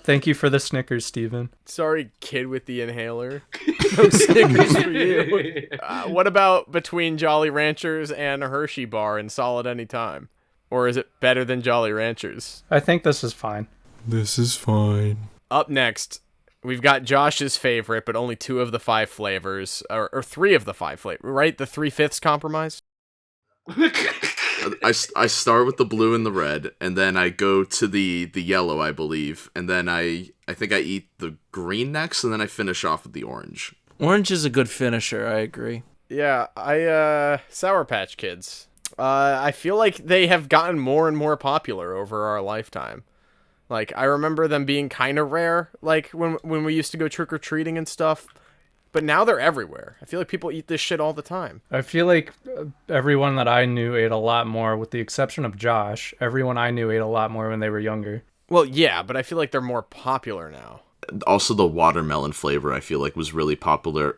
Thank you for the Snickers, Steven. Sorry, kid with the inhaler. No Snickers for you. What about between Jolly Ranchers and a Hershey bar in solid any time? Or is it better than Jolly Ranchers? I think this is fine. This is fine. Up next, we've got Josh's favorite, but only 2 of the 5 flavors. Or 3 of the 5 flavors, right? The 3/5 compromise? I start with the blue and the red, and then I go to the yellow, I believe, and then I think I eat the green next, and then I finish off with the orange. Orange is a good finisher, I agree. Yeah, Sour Patch Kids. I feel like they have gotten more and more popular over our lifetime. Like, I remember them being kind of rare, like, when we used to go trick-or-treating and stuff. But now they're everywhere. I feel like people eat this shit all the time. I feel like everyone that I knew ate a lot more, with the exception of Josh. Everyone I knew ate a lot more when they were younger. Well, yeah, but I feel like they're more popular now. Also, the watermelon flavor, I feel like, was really popular.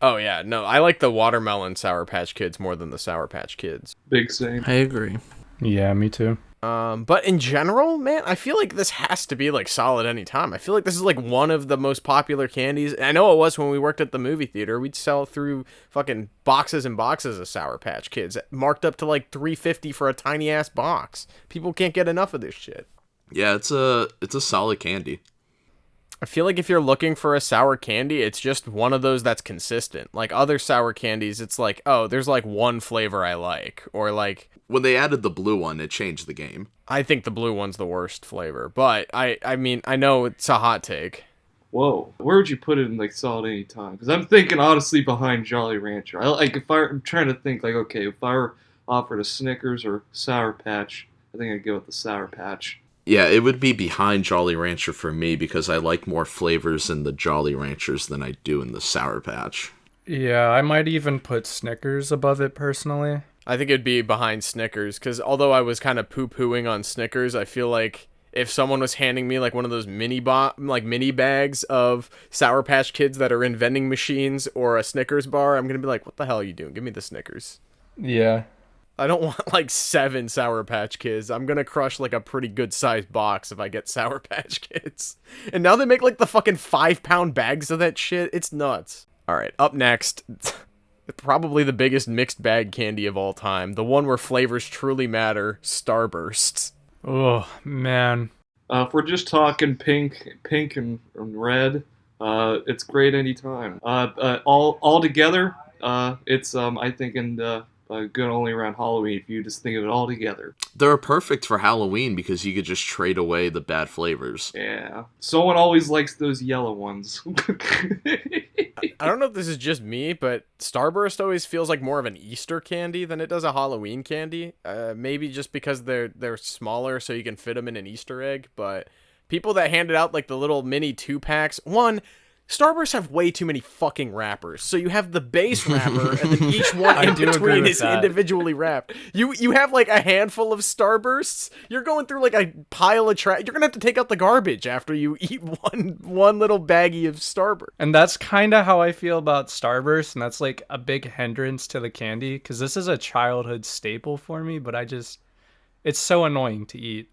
Oh, yeah. No, I like the watermelon Sour Patch Kids more than the Sour Patch Kids. Big same. I agree. Yeah, me too. But in general, man, I feel like this has to be, like, solid anytime. I feel like this is, like, one of the most popular candies. I know it was when we worked at the movie theater. We'd sell through fucking boxes and boxes of Sour Patch Kids, marked up to, like, $3.50 for a tiny-ass box. People can't get enough of this shit. Yeah, it's a solid candy. I feel like if you're looking for a sour candy, it's just one of those that's consistent. Like, other sour candies, it's like, oh, there's, like, one flavor I like. Or, like... When they added the blue one, it changed the game. I think the blue one's the worst flavor. But, I mean, I know it's a hot take. Whoa. Where would you put it in, like, solid any time? Because I'm thinking, honestly, behind Jolly Rancher. I'm trying to think, like, okay, if I were offered a Snickers or Sour Patch, I think I'd go with the Sour Patch. Yeah, it would be behind Jolly Rancher for me because I like more flavors in the Jolly Ranchers than I do in the Sour Patch. Yeah, I might even put Snickers above it personally. I think it'd be behind Snickers because although I was kind of poo-pooing on Snickers, I feel like if someone was handing me like one of those mini bags of Sour Patch Kids that are in vending machines or a Snickers bar, I'm going to be like, what the hell are you doing? Give me the Snickers. Yeah. I don't want like 7 Sour Patch Kids. I'm gonna crush like a pretty good sized box if I get Sour Patch Kids. And now they make like the fucking 5-pound bags of that shit. It's nuts. Alright, up next. Probably the biggest mixed bag candy of all time. The one where flavors truly matter. Starbursts. Oh, man. If we're just talking pink and red, it's great anytime. All together, it's I think in the but good only around Halloween if you just think of it all together. They're perfect for Halloween because you could just trade away the bad flavors. Yeah. Someone always likes those yellow ones. I don't know if this is just me, but Starburst always feels like more of an Easter candy than it does a Halloween candy. Maybe just because they're smaller, so you can fit them in an Easter egg. But people that handed out like the little mini 2-packs, Starbursts have way too many fucking wrappers. So you have the base wrapper, and then each one in between is individually wrapped. You have like a handful of Starbursts. You're going through like a pile of trash. You're gonna have to take out the garbage after you eat one little baggie of Starburst. And that's kind of how I feel about Starburst, and that's like a big hindrance to the candy, because this is a childhood staple for me, but it's so annoying to eat.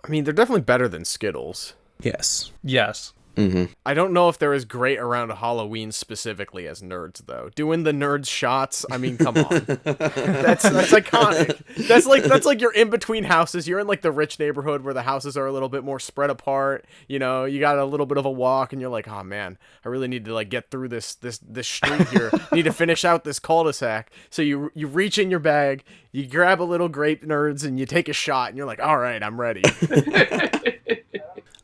I mean, they're definitely better than Skittles. Yes. Yes. Mm-hmm. I don't know if they're as great around Halloween specifically as Nerds, though. Doing the Nerds shots, I mean, come on. That's iconic. That's like you're in between houses. You're in like the rich neighborhood where the houses are a little bit more spread apart. You know, you got a little bit of a walk, and you're like, oh man, I really need to like get through this street here. Need to finish out this cul-de-sac. So you reach in your bag, you grab a little grape Nerds, and you take a shot, and you're like, all right, I'm ready.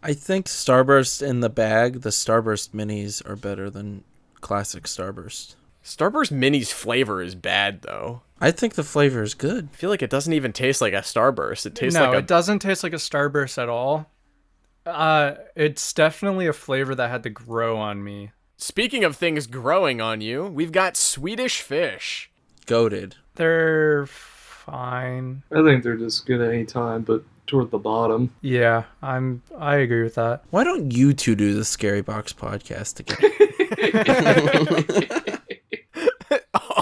I think Starburst in the bag, the Starburst minis are better than classic Starburst. Starburst Mini's flavor is bad, though. I think the flavor is good. I feel like it doesn't even taste like a Starburst. It tastes no, like it doesn't taste like a Starburst at all. It's definitely a flavor that had to grow on me. Speaking of things growing on you, we've got Swedish Fish. Goated. They're fine. I think they're just good at any time, but toward the bottom. Yeah, I agree with that. Why don't you two do the Scary Box podcast together?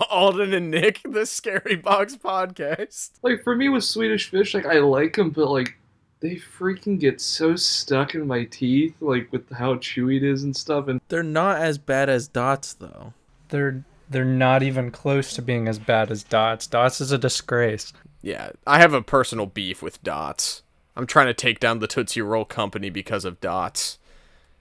Alden and Nick, the Scary Box podcast. Like, for me with Swedish Fish, like, I like them, but, like, they freaking get so stuck in my teeth, like, with how chewy it is and stuff. And They're not as bad as Dots, though. They're not even close to being as bad as Dots. Dots is a disgrace. Yeah, I have a personal beef with Dots. I'm trying to take down the Tootsie Roll company because of Dots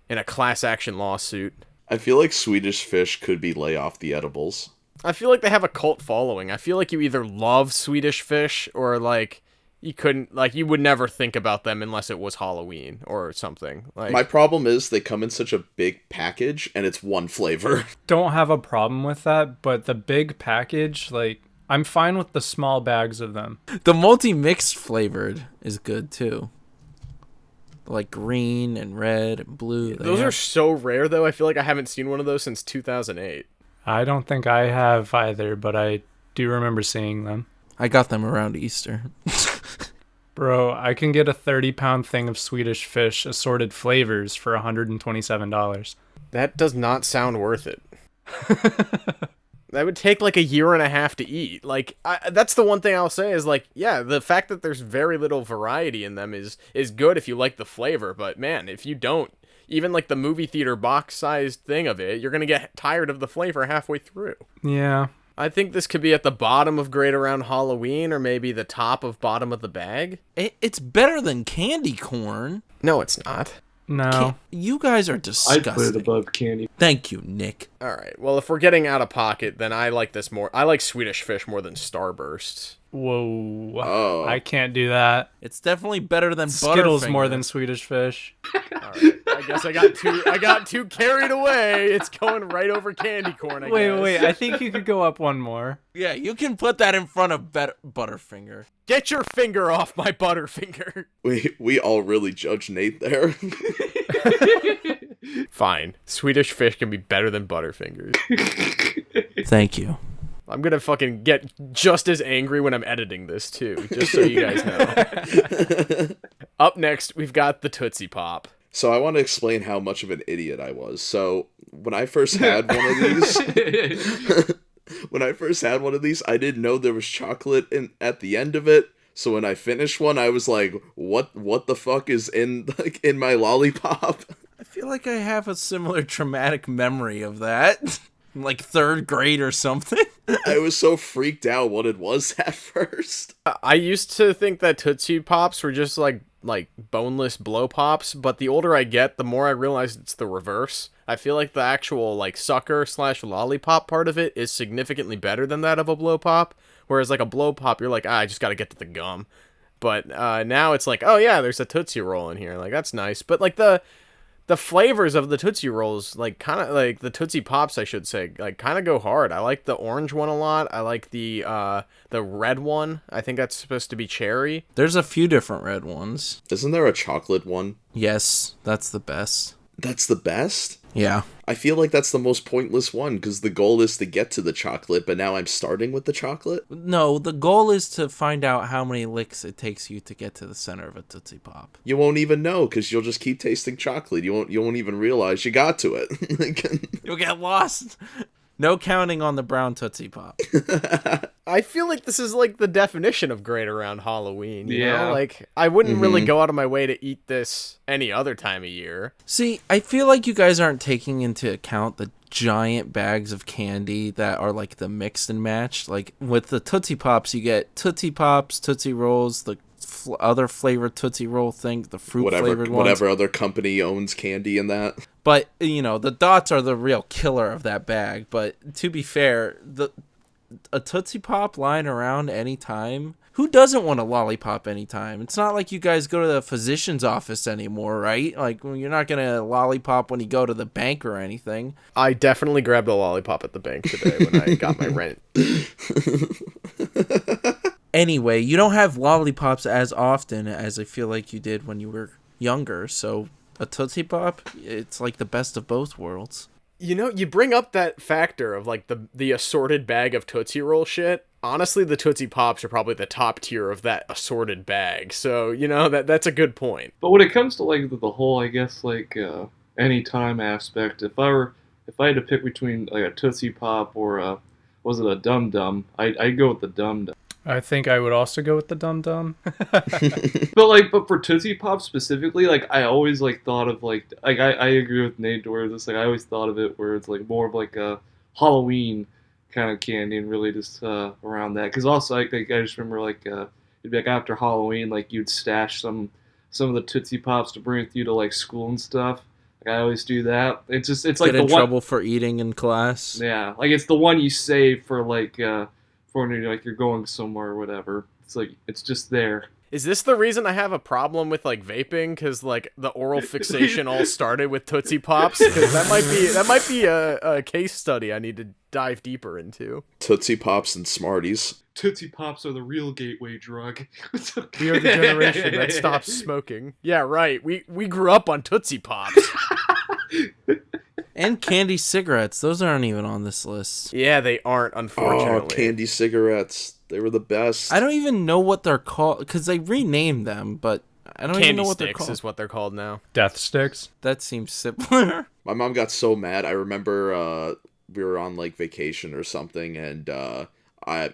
in a class action lawsuit. I feel like Swedish Fish could be lay off the edibles. I feel like they have a cult following. I feel like you either love Swedish Fish or like you would never think about them unless it was Halloween or something. Like, My problem is they come in such a big package and it's one flavor. Don't have a problem with that, but the big package, like, I'm fine with the small bags of them. The multi-mixed flavored is good, too. Like green and red and blue. those are so rare, though. I feel like I haven't seen one of those since 2008. I don't think I have either, but I do remember seeing them. I got them around Easter. Bro, I can get a 30-pound thing of Swedish Fish assorted flavors for $127. That does not sound worth it. That would take like a year and a half to eat. Like, that's the one thing I'll say is like, yeah, the fact that there's very little variety in them is good if you like the flavor. But man, if you don't, even like the movie theater box-sized thing of it, you're going to get tired of the flavor halfway through. Yeah. I think this could be at the bottom of grade around Halloween or maybe the top of bottom of the bag. It's better than candy corn. No, it's not. No. You guys are I'd disgusting. put it above candy. Thank you, Nick. All right. Well, if we're getting out of pocket, then I like this more. I like Swedish Fish more than Starbursts. Whoa. Oh. I can't do that. It's definitely better than Skittles Butterfinger. more than Swedish Fish. All right. I guess I got too carried away. It's going right over candy corn. I guess. Wait. I think you could go up one more. Yeah, you can put that in front of Butterfinger. Get your finger off my Butterfinger. We all really judge Nate there. Fine. Swedish Fish can be better than Butterfingers. Thank you. I'm gonna fucking get just as angry when I'm editing this too, just so you guys know. Up next, we've got the Tootsie Pop. So I want to explain how much of an idiot I was. So when I first had one of these, I didn't know there was chocolate at the end of it. So when I finished one, I was like, "What the fuck is in my lollipop?" I feel like I have a similar traumatic memory of that. Like 3rd grade or something. I was so freaked out what it was at first. I used to think that Tootsie Pops were just like boneless blow pops, but the older I get, the more I realize it's the reverse. I feel like the actual like sucker / lollipop part of it is significantly better than that of a blow pop, Whereas like a blow pop, you're like, I just got to get to the gum. But now it's like, oh yeah, there's a Tootsie Roll in here. Like, that's nice. But like the flavors of the Tootsie Rolls, like kind of like the Tootsie Pops, I should say, like kind of go hard. I like the orange one a lot. I like the red one. I think that's supposed to be cherry. There's a few different red ones. Isn't there a chocolate one? Yes, that's the best. That's the best? Yeah. I feel like that's the most pointless one, because the goal is to get to the chocolate, but now I'm starting with the chocolate? No, the goal is to find out how many licks it takes you to get to the center of a Tootsie Pop. You won't even know, because you'll just keep tasting chocolate. You won't even realize you got to it. You'll get lost. No counting on the brown Tootsie Pop. I feel like this is like the definition of great around Halloween. You Yeah. know? Like I wouldn't really go out of my way to eat this any other time of year. See, I feel like you guys aren't taking into account the giant bags of candy that are like the mixed and matched. Like with the Tootsie Pops, you get Tootsie Pops, Tootsie Rolls, the other flavored Tootsie Roll thing, the fruit flavored ones. Whatever other company owns candy in that. But, you know, the dots are the real killer of that bag. But to be fair, a Tootsie Pop lying around anytime, who doesn't want a lollipop anytime? It's not like you guys go to the physician's office anymore, right? Like, you're not going to lollipop when you go to the bank or anything. I definitely grabbed a lollipop at the bank today when I got my rent. Anyway, you don't have lollipops as often as I feel like you did when you were younger, so a Tootsie Pop, it's like the best of both worlds. You know, you bring up that factor of like the assorted bag of Tootsie Roll shit. Honestly, the Tootsie Pops are probably the top tier of that assorted bag. So, you know, that's a good point. But when it comes to like the whole, I guess like anytime aspect, if I had to pick between like a Tootsie Pop or was it a Dum Dum, I'd go with the Dum Dum. I think I would also go with the Dum Dum. But for Tootsie Pop specifically, like I always like thought of like I agree with Nate where it's like I always thought of it where it's like more of like a Halloween kind of candy and really just around that, because also I just remember like it'd be like after Halloween, like you'd stash some of the Tootsie Pops to bring with you to like school and stuff. Like I always do that. It's like Get in the one, trouble for eating in class. yeah, like it's the one you save for like for when you're going somewhere or whatever. It's like it's just there. Is this the reason I have a problem with like vaping? Because like the oral fixation all started with Tootsie Pops. Because that might be a case study I need to dive deeper into. Tootsie Pops and Smarties. Tootsie Pops are the real gateway drug. We are the generation that stops smoking. Yeah, right. We grew up on Tootsie Pops. And candy cigarettes. Those aren't even on this list. Yeah, they aren't, unfortunately. Oh, candy cigarettes. They were the best. I don't even know what they're called, because they renamed them, but I don't even know what they're Sticks called. is what they're called now. Death Sticks. That seems simpler. My mom got so mad. I remember we were on like vacation or something, and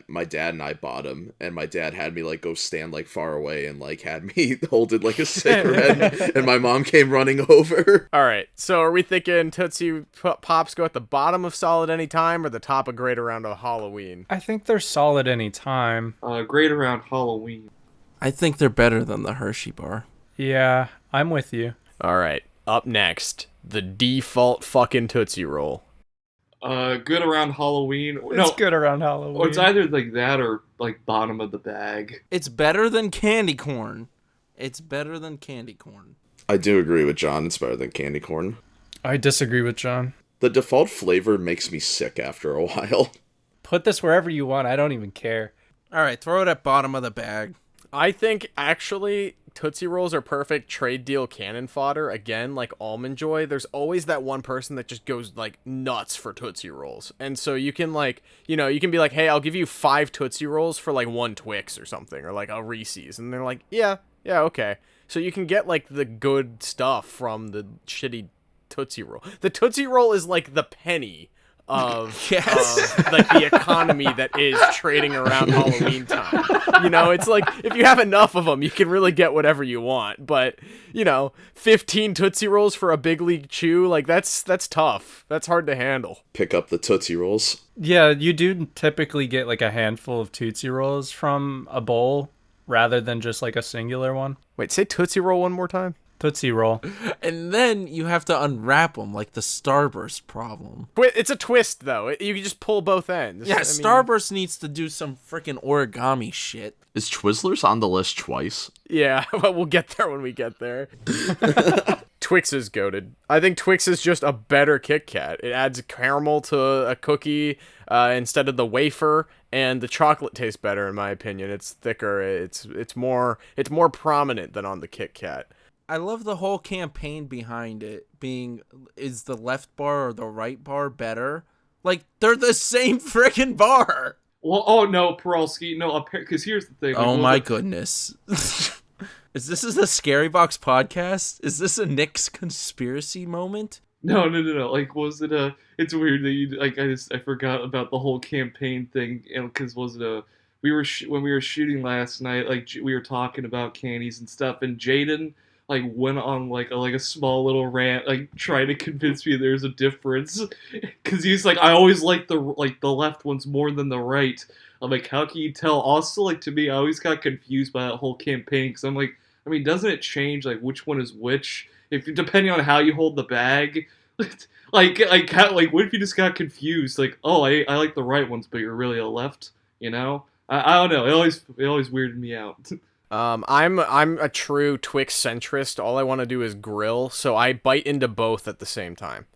my dad and I bought them, and my dad had me like go stand like far away and like had me holding like a cigarette, and my mom came running over. All right, so are we thinking Tootsie Pops go at the bottom of solid anytime or the top of great around a Halloween? I think they're solid anytime. Great around Halloween. I think they're better than the Hershey bar. Yeah, I'm with you. All right, up next, the default fucking Tootsie Roll. Good around Halloween. It's good around Halloween. Or it's either like that or like bottom of the bag. It's better than candy corn. It's better than candy corn. I do agree with John. It's better than candy corn. I disagree with John. The default flavor makes me sick after a while. Put this wherever you want. I don't even care. All right, throw it at bottom of the bag. I think actually Tootsie Rolls are perfect trade deal cannon fodder. Again, like Almond Joy, there's always that one person that just goes like nuts for Tootsie Rolls. And so you can like, you know, you can be like, hey, I'll give you 5 Tootsie Rolls for like 1 Twix or something, or like a Reese's. And they're like, yeah, okay. So you can get like the good stuff from the shitty Tootsie Roll. The Tootsie Roll is like the penny of like the economy that is trading around Halloween time. You know, it's like if you have enough of them, you can really get whatever you want. But, you know, 15 Tootsie Rolls for a big league chew, like that's tough. That's hard to handle. Pick up the Tootsie Rolls. Yeah, you do typically get like a handful of Tootsie Rolls from a bowl rather than just like a singular one. Wait, say Tootsie Roll one more time. Tootsie Roll. And then you have to unwrap them, like the Starburst problem. It's a twist, though. You can just pull both ends. Yeah, Starburst needs to do some freaking origami shit. Is Twizzlers on the list twice? Yeah, well, we'll get there when we get there. Twix is goated. I think Twix is just a better Kit Kat. It adds caramel to a cookie instead of the wafer, and the chocolate tastes better in my opinion. It's thicker. It's more prominent than on the Kit Kat. I love the whole campaign behind it being, is the left bar or the right bar better? Like, they're the same freaking bar. Well, oh no, Parolski, no, because here's the thing. Oh my goodness. Is this a Scary Box podcast? Is this a Nick's conspiracy moment? No. Like, was it a? It's weird that you like. I forgot about the whole campaign thing, and because was it a? When we were shooting last night, like we were talking about candies and stuff, and Jaden like went on like a small little rant, like trying to convince me there's a difference, because he's like, I always like the left ones more than the right. I'm like, how can you tell? Also, like, to me, I always got confused by that whole campaign, because I'm like, I mean, doesn't it change like which one is which if depending on how you hold the bag? like what if you just got confused? Like, oh, I like the right ones, but you're really a left. You know? I don't know. It always weirded me out. I'm a true Twix centrist. All I want to do is grill, so I bite into both at the same time.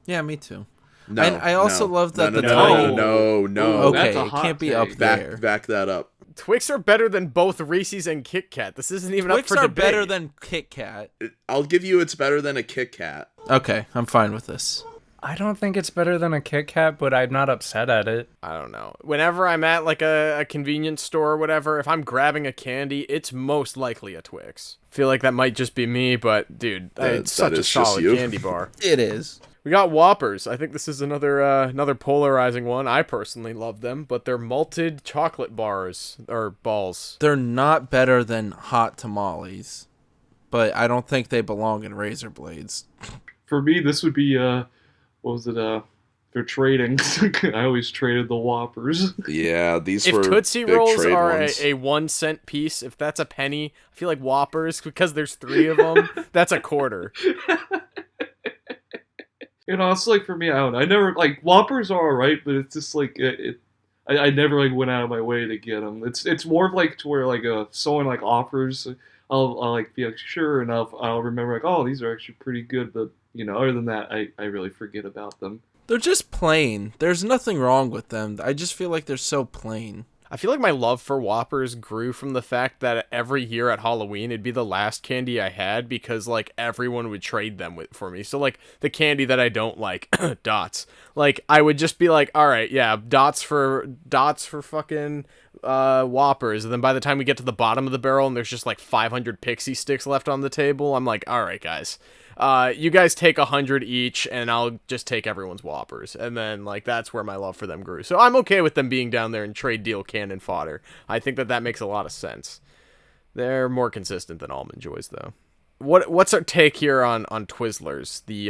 Yeah, me too. No, and I also love that no. Okay, That's a it hot can't be take. up there. Back that up. Twix are better than both Reese's and Kit Kat. This isn't even Twix up for are debate. better than Kit Kat. I'll give you it's better than a Kit Kat. Okay, I'm fine with this. I don't think it's better than a Kit Kat, but I'm not upset at it. I don't know. Whenever I'm at like a convenience store or whatever, if I'm grabbing a candy, it's most likely a Twix. I feel like that might just be me, but dude, it's such a solid candy bar. It is. We got Whoppers. I think this is another polarizing one. I personally love them, but they're malted chocolate bars or balls. They're not better than hot tamales, but I don't think they belong in razor blades. For me, this would be what was it? They're trading. I always traded the Whoppers. Yeah, these If were Tootsie big Rolls trade are ones. a 1 cent piece, if that's a penny, I feel like Whoppers, because there's 3 of them, that's a quarter. And also, like, for me, I don't know. I never, like, Whoppers are alright, but it's just, like, I never, like, went out of my way to get them. It's more of, like, to where, like, someone, like, offers, I'll like, be like, sure, and I'll remember, like, oh, these are actually pretty good, but, you know, other than that, I really forget about them. They're just plain. There's nothing wrong with them. I just feel like they're so plain. I feel like my love for Whoppers grew from the fact that every year at Halloween, it'd be the last candy I had because, like, everyone would trade them for me. So, like, the candy that I don't like, Dots. Like, I would just be like, all right, yeah, Dots for fucking Whoppers. And then by the time we get to the bottom of the barrel and there's just, like, 500 pixie sticks left on the table, I'm like, all right, guys. You guys take 100 each, and I'll just take everyone's Whoppers. And then, like, that's where my love for them grew. So I'm okay with them being down there in trade deal cannon fodder. I think that makes a lot of sense. They're more consistent than Almond Joys, though. What's our take here on Twizzlers? The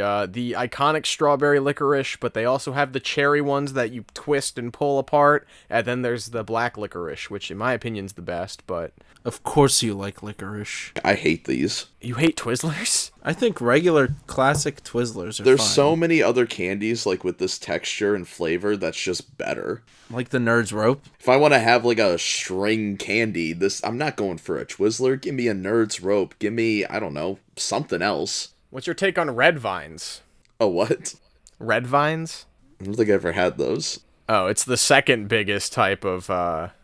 iconic strawberry licorice, but they also have the cherry ones that you twist and pull apart, and then there's the black licorice, which in my opinion is the best, but... Of course you like licorice. I hate these. You hate Twizzlers? I think regular classic Twizzlers are There's fine. so many other candies, like, with this texture and flavor that's just better. Like the Nerd's Rope. If I want to have, like, a string candy, I'm not going for a Twizzler. Give me a Nerd's Rope. Give me, I don't know, something else. What's your take on red vines? Oh, what? Red vines? I don't think I ever had those. Oh, it's the second biggest type of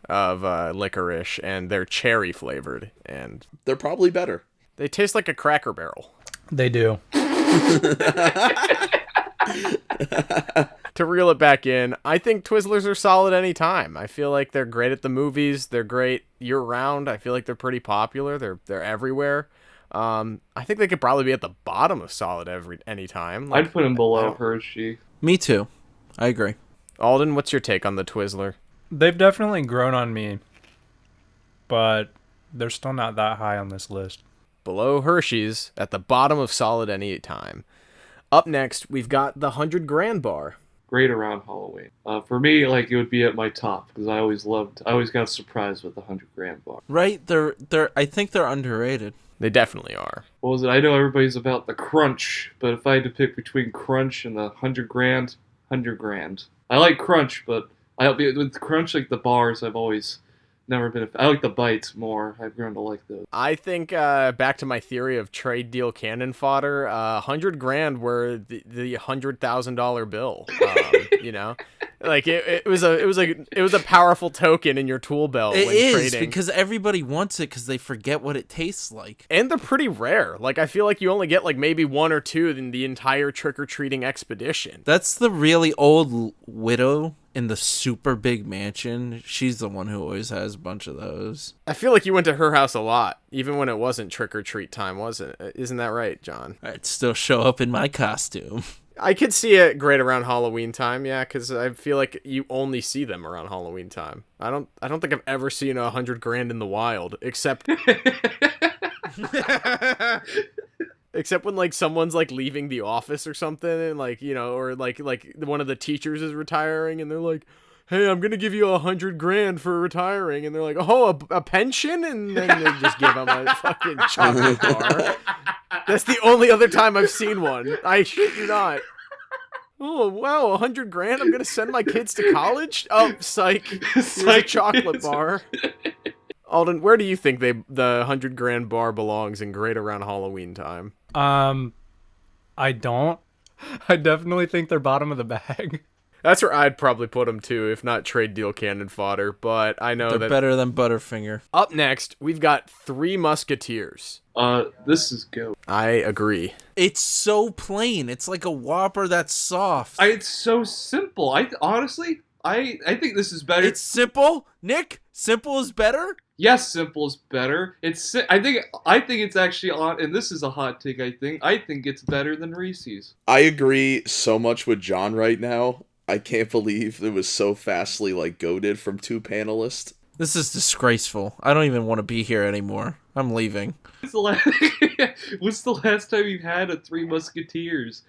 licorice, and they're cherry flavored, and They're probably better. they taste like a Cracker Barrel. They do. To reel it back in, I think Twizzlers are solid anytime. I feel like they're great at the movies. They're great year round. I feel like they're pretty popular. They're everywhere. I think they could probably be at the bottom of solid anytime. Like, I'd put them below Hershey. Me too. I agree. Alden, what's your take on the Twizzler? They've definitely grown on me, but they're still not that high on this list. Below Hershey's, at the bottom of solid any time. Up next, we've got the 100 grand bar. Great around Halloween. For me, like, it would be at my top because I always got surprised with the 100 gram bar. Right? I think they're underrated. They definitely are. What was it? I know everybody's about the Crunch, but if I had to pick between Crunch and the 100 grand, 100 grand. I like Crunch, but with Crunch, like the bars, I've always never been. I like the bites more. I've grown to like those. I think back to my theory of trade deal cannon fodder. 100 grand were the $100,000 bill. You know, like it was a powerful token in your tool belt. It when is trading. because everybody wants it because they forget what it tastes like. And they're pretty rare. Like, I feel like you only get, like, maybe one or two in the entire trick-or-treating expedition. That's the really old widow in the super big mansion. She's the one who always has a bunch of those. I feel like you went to her house a lot, even when it wasn't trick-or-treat time, wasn't it? Isn't that right, John? I'd still show up in my costume. I could see it great around Halloween time, yeah, because I feel like you only see them around Halloween time. I don't think I've ever seen 100 grand in the wild, except... Except when, like, someone's, like, leaving the office or something, and, like, you know, or, like one of the teachers is retiring, and they're like, hey, I'm gonna give you 100 grand for retiring, and they're like, oh, a pension? And then they just give them a fucking chocolate bar. That's the only other time I've seen one. I shit you not. Oh, wow, 100 grand? I'm gonna send my kids to college? Oh, psych. Here's a chocolate bar. Alden, where do you think the 100 grand bar belongs in great around Halloween time? I don't. I definitely think they're bottom of the bag. That's where I'd probably put them too, if not trade deal cannon fodder. But I know They're better than Butterfinger. Up next, we've got Three Musketeers. This is goat. I agree. It's so plain. It's like a Whopper that's soft. It's so simple. I think this is better. It's simple, Nick. Simple is better. Yes, simple is better. I think it's actually on, and this is a hot take. I think it's better than Reese's. I agree so much with John right now. I can't believe it was so fastly like goated from two panelists. This is disgraceful. I don't even want to be here anymore. I'm leaving. What's the last time you had a Three Musketeers?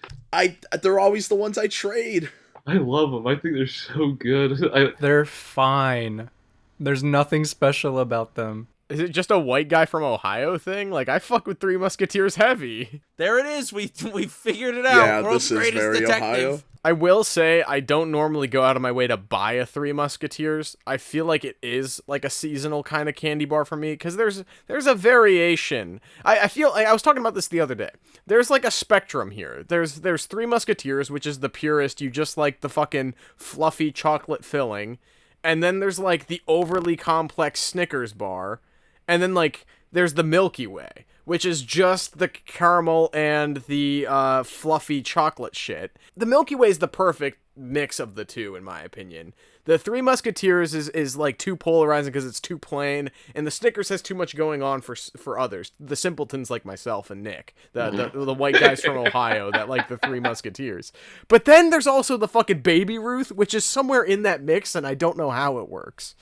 They're always the ones I trade. I love them. I think they're so good. They're fine. There's nothing special about them. Is it just a white guy from Ohio thing? Like, I fuck with Three Musketeers heavy. There it is. We figured it out. Yeah, World's this is greatest very detective. Ohio. I will say I don't normally go out of my way to buy a Three Musketeers. I feel like it is like a seasonal kind of candy bar for me because there's a variation. I feel like I was talking about this the other day. There's like a spectrum here. There's Three Musketeers, which is the purest. You just like the fucking fluffy chocolate filling. And then there's, like, the overly complex Snickers bar. And then, like, there's the Milky Way, which is just the caramel and the fluffy chocolate shit. The Milky Way is the perfect mix of the two, in my opinion. The Three Musketeers is like, too polarizing because it's too plain, and the Snickers has too much going on for others. The simpletons like myself and Nick, the white guys from Ohio that like the Three Musketeers. But then there's also the fucking Baby Ruth, which is somewhere in that mix, and I don't know how it works.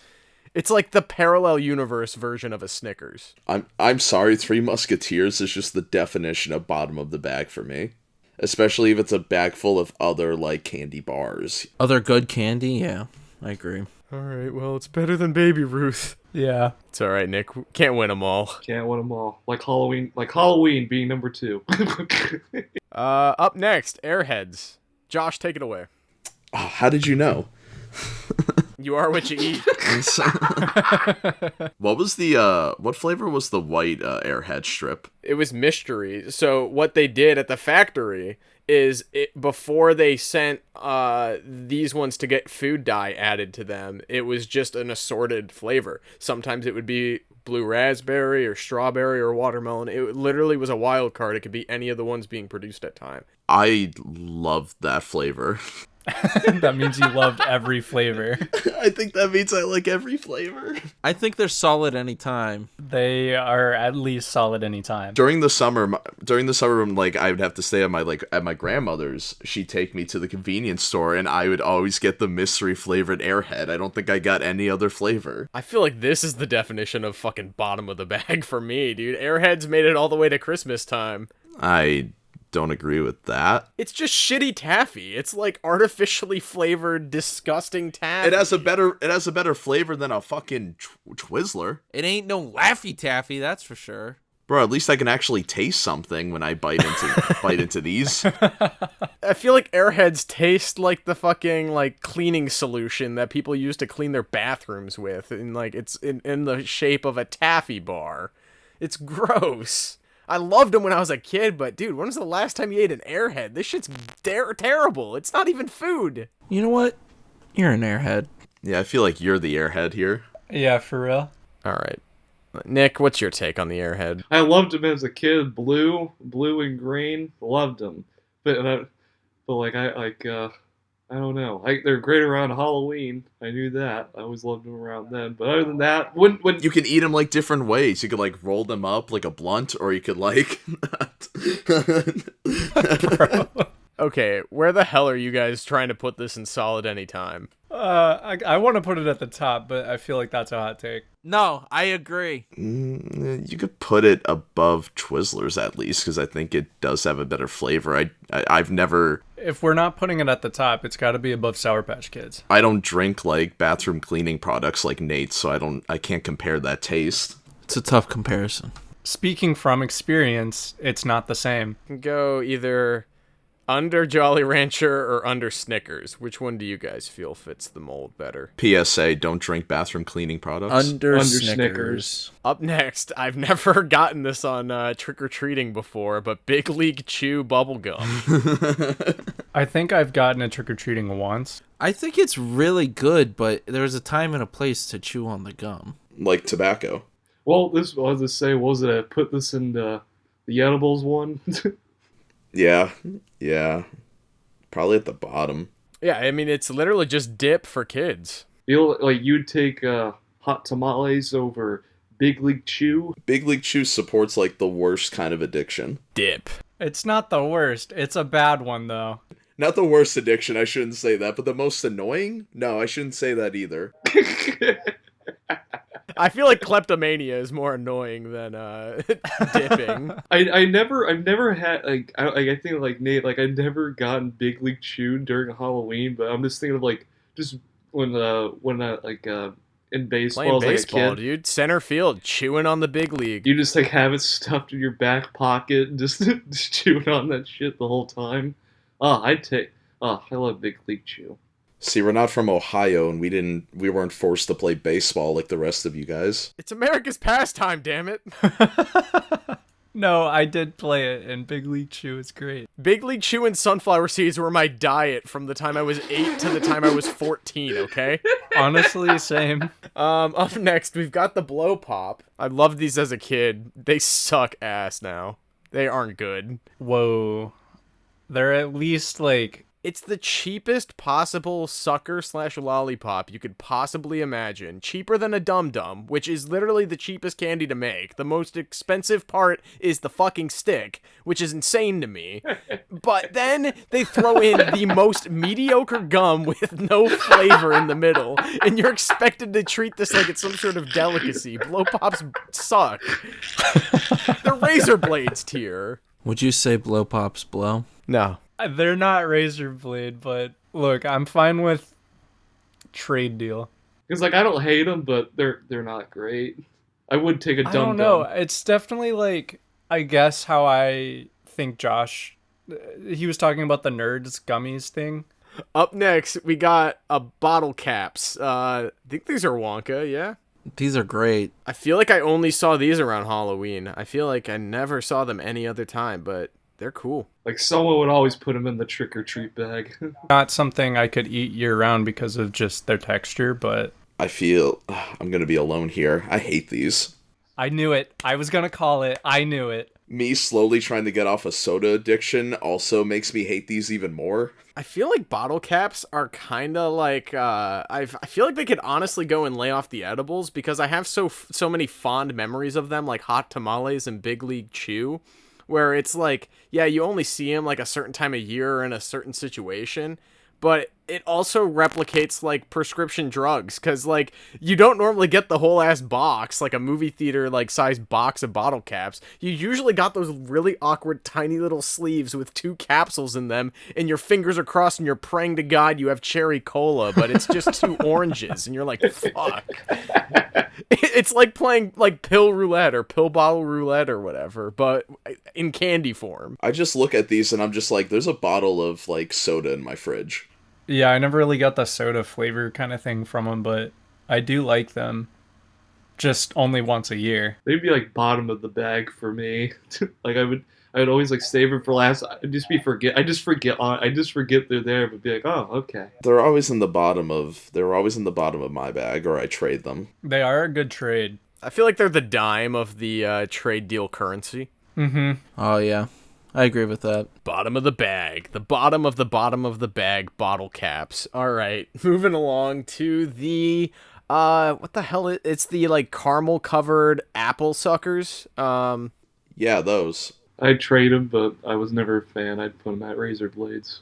It's like the parallel universe version of a Snickers. I'm sorry, Three Musketeers is just the definition of bottom of the bag for me. Especially if it's a bag full of other, like, candy bars. Other good candy? Yeah, I agree. All right, well, it's better than Baby Ruth. Yeah. It's all right, Nick. Can't win them all. Can't win them all. Like Halloween being number 2. Up next, Airheads. Josh, take it away. Oh, how did you know? You are what you eat. What flavor was the white Airhead strip? It was mystery. So what they did at the factory is before they sent these ones to get food dye added to them, it was just an assorted flavor. Sometimes it would be blue raspberry or strawberry or watermelon. It literally was a wild card. It could be any of the ones being produced at time. I loved that flavor. That means you loved every flavor. I think that means I like every flavor. I think they're solid anytime. They are at least solid anytime. During the summer, like I would have to stay at my grandmother's. She'd take me to the convenience store, and I would always get the mystery flavored Airhead. I don't think I got any other flavor. I feel like this is the definition of fucking bottom of the bag for me, dude. Airheads made it all the way to Christmas time. I don't agree with that. It's just shitty taffy. It's like artificially flavored, disgusting taffy. It has a better flavor than a fucking Twizzler. It ain't no Laffy Taffy, that's for sure. Bro, at least I can actually taste something when I bite into these. I feel like Airheads taste like the fucking like cleaning solution that people use to clean their bathrooms with, and like it's in the shape of a taffy bar. It's gross. I loved them when I was a kid, but dude, when was the last time you ate an Airhead? This shit's terrible. It's not even food. You know what? You're an Airhead. Yeah, I feel like you're the airhead here. Yeah, for real. All right. Nick, what's your take on the Airhead? I loved him as a kid. Blue and green. Loved him. I don't know. They're great around Halloween. I knew that. I always loved them around then. But other than that, when You can eat them like different ways. You could like roll them up like a blunt, or you could like. Okay, where the hell are you guys trying to put this in solid anytime? I want to put it at the top, but I feel like that's a hot take. No, I agree. You could put it above Twizzlers at least, because I think it does have a better flavor. I've never. If we're not putting it at the top, it's got to be above Sour Patch Kids. I don't drink like bathroom cleaning products like Nate, so I can't compare that taste. It's a tough comparison. Speaking from experience, it's not the same. Go either under Jolly Rancher or under Snickers. Which one do you guys feel fits the mold better? PSA, don't drink bathroom cleaning products. Under Snickers. Snickers. Up next, I've never gotten this on trick-or-treating before, but Big League Chew bubblegum. I think I've gotten a trick-or-treating once. I think it's really good, but there's a time and a place to chew on the gum. Like tobacco. Well, this was to say, what was it? I put this in the edibles one. Yeah. Probably at the bottom. Yeah, I mean, it's literally just dip for kids. Feel like you'd take hot tamales over Big League Chew. Big League Chew supports like the worst kind of addiction. Dip. It's not the worst. It's a bad one, though. Not the worst addiction, I shouldn't say that, but the most annoying? No, I shouldn't say that either. I feel like kleptomania is more annoying than dipping. I've never had I think like Nate, like I've never gotten Big League Chew during Halloween, but I'm just thinking of like just when in baseball, Playing as, like, baseball, a kid, dude. Center field, chewing on the big league. you just like have it stuffed in your back pocket and just chewing on that shit the whole time. I love Big League Chew. See, we're not from Ohio, and we weren't forced to play baseball like the rest of you guys. It's America's pastime, damn it. No, I did play it, and Big League Chew is great. Big League Chew and sunflower seeds were my diet from the time I was 8 to the time I was 14, okay? Honestly, same. Up next, we've got the Blow Pop. I loved these as a kid. They suck ass now. They aren't good. Whoa. They're at least, like... It's the cheapest possible sucker/lollipop you could possibly imagine. Cheaper than a Dum Dum, which is literally the cheapest candy to make. The most expensive part is the fucking stick, which is insane to me. But then they throw in the most mediocre gum with no flavor in the middle, and you're expected to treat this like it's some sort of delicacy. Blow Pops suck. The razor blades tier. Would you say Blow Pops blow? No. They're not razor blade, but look, I'm fine with trade deal. Because like I don't hate them, but they're not great. I would take a I Dum don't know. Dum. It's definitely like, I guess how I think Josh, he was talking about the Nerds Gummies thing. Up next, we got a bottle caps. I think these are Wonka, yeah? These are great. I feel like I only saw these around Halloween. I feel like I never saw them any other time, but they're cool. Like someone would always put them in the trick or treat bag. Not something I could eat year round because of just their texture, but I feel I'm going to be alone here. I hate these. I knew it. I was going to call it. I knew it. Me slowly trying to get off a soda addiction also makes me hate these even more. I feel like bottle caps are kind of like, I feel like they could honestly go and lay off the edibles because I have so many fond memories of them, like Hot Tamales and Big League Chew, where it's like, yeah, you only see them like a certain time of year or in a certain situation, but it also replicates like prescription drugs, because like you don't normally get the whole ass box, like a movie theater like sized box of bottle caps. You usually got those really awkward tiny little sleeves with 2 capsules in them, and your fingers are crossed and you're praying to God you have cherry cola, but it's just 2 oranges, and you're like, fuck. It's like playing like pill roulette or pill bottle roulette or whatever, but in candy form. I just look at these and I'm just like, there's a bottle of like soda in my fridge. Yeah, I never really got the soda flavor kind of thing from them, but I do like them. Just only once a year. They'd be like bottom of the bag for me. Like I would always like save them for last. I just forget they're there, but be like, oh, okay. They're always in the bottom of my bag, or I trade them. They are a good trade. I feel like they're the dime of the trade deal currency. Mm-hmm. Oh, yeah. I agree with that. Bottom of the bag. The bottom of the bag bottle caps. All right. Moving along to the... what the hell? It's the, like, caramel-covered apple suckers. Yeah, those. I'd trade them, but I was never a fan. I'd put them at razor blades.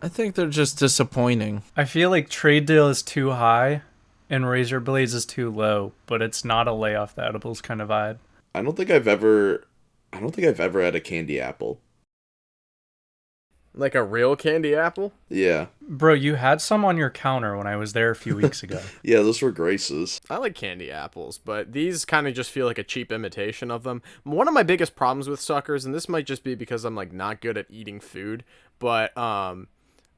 I think they're just disappointing. I feel like trade deal is too high and razor blades is too low, but it's not a lay off the edibles kind of vibe. I don't think I've ever had a candy apple. Like a real candy apple? Yeah. Bro, you had some on your counter when I was there a few weeks ago. Yeah, those were Grace's. I like candy apples, but these kind of just feel like a cheap imitation of them. One of my biggest problems with suckers, and this might just be because I'm like not good at eating food, but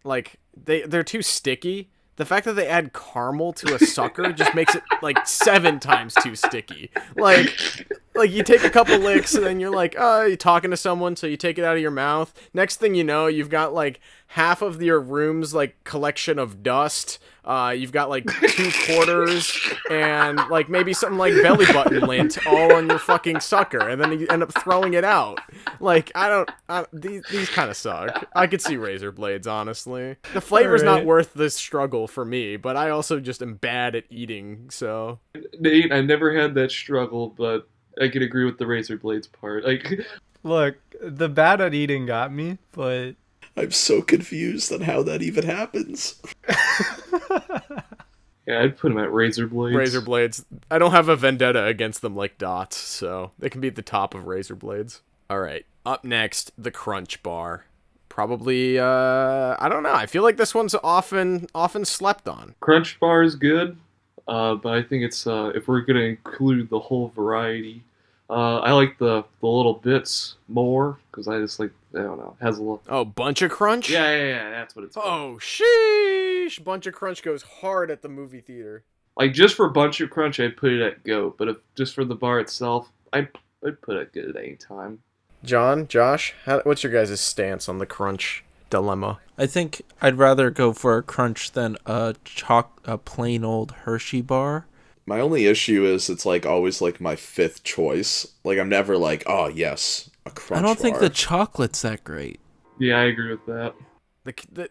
like they're too sticky. The fact that they add caramel to a sucker just makes it like 7 times too sticky. Like you take a couple licks and then you're like, oh, you're talking to someone, so you take it out of your mouth. Next thing you know, you've got like half of your room's like collection of dust. You've got like 2 quarters and like maybe something like belly button lint all on your fucking sucker, and then you end up throwing it out. Like these kind of suck. I could see razor blades, honestly. The flavor's not worth the struggle for me, but I also just am bad at eating, so. Nate, I never had that struggle, but I could agree with the razor blades part. Like, look, the bad at eating got me, but I'm so confused on how that even happens. yeah, I'd put them at razor blades. Razor blades. I don't have a vendetta against them like Dots, so they can be at the top of razor blades. All right, up next, the Crunch Bar. Probably, I don't know. I feel like this one's often slept on. Crunch Bar is good, but I think it's if we're gonna include the whole variety, I like the little bits more because I just like, I don't know, it has a little. Oh, Bunch of Crunch? Yeah, that's what it's called. Oh, sheesh! Bunch of Crunch goes hard at the movie theater. Like, just for Bunch of Crunch, I'd put it at GOAT, but if just for the bar itself, I'd put it good at any time. John, Josh, what's your guys' stance on the Crunch dilemma? I think I'd rather go for a Crunch than a plain old Hershey bar. My only issue is it's like always like my 5th choice. Like I'm never like, oh yes, a Crunch I don't think bar. the chocolate's that great. Yeah, I agree with that.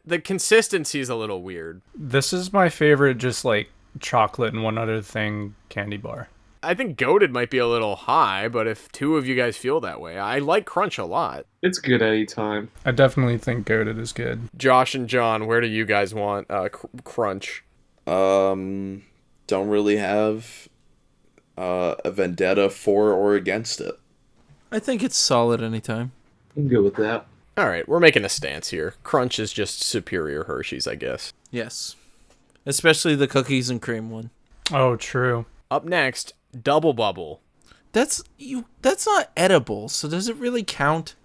The consistency is a little weird. this is my favorite just like chocolate and one other thing candy bar. I think Goated might be a little high, but if 2 of you guys feel that way, I like Crunch a lot. It's good at any time. I definitely think goated is good. Josh and John, where do you guys want Crunch? Don't really have a vendetta for or against it. I think it's solid anytime. I'm good with that. All right, we're making a stance here. Crunch is just superior Hershey's, I guess. Yes. Especially the cookies and cream one. Oh, true. Up next, Double Bubble. That's not edible, so does it really count?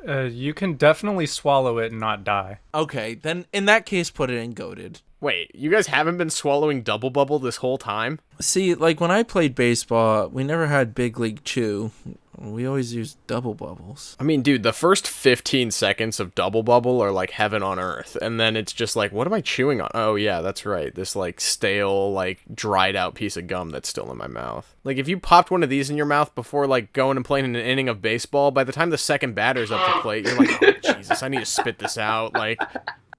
You can definitely swallow it and not die. Okay, then in that case, put it in goated. Wait, you guys haven't been swallowing Double Bubble this whole time? See, like when I played baseball, we never had Big League Chew. We always used Double Bubbles. I mean, dude, the first 15 seconds of Double Bubble are like heaven on earth. And then it's just like, what am I chewing on? Oh, yeah, that's right. This like stale, like dried out piece of gum that's still in my mouth. Like if you popped one of these in your mouth before like going and playing an inning of baseball, by the time the second batter's up to plate, you're like, oh, Jesus, I need to spit this out. Like,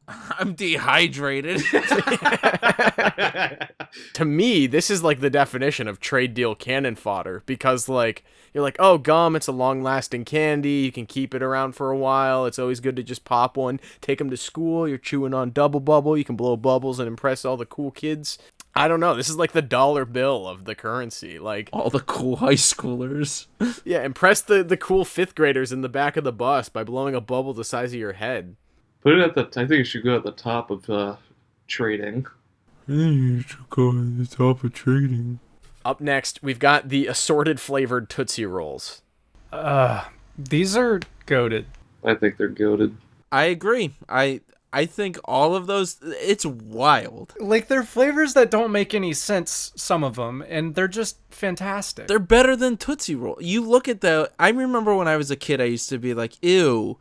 I'm dehydrated. To me, this is like the definition of trade deal cannon fodder, because like you're like, oh, gum, it's a long-lasting candy. You can keep it around for a while. It's always good to just pop one, take them to school. You're chewing on Double Bubble. You can blow bubbles and impress all the cool kids. I don't know. This is like the dollar bill of the currency. Like All the cool high schoolers. yeah, impress the cool fifth graders in the back of the bus by blowing a bubble the size of your head. Put it at the. I think it should go at the top of trading. You should go at the top of trading. Up next, we've got the assorted flavored Tootsie Rolls. These are goated. I think they're goated. I agree. I think all of those, it's wild. Like, they're flavors that don't make any sense, some of them, and they're just fantastic. They're better than Tootsie Roll. You look at I remember when I was a kid, I used to be like, ew,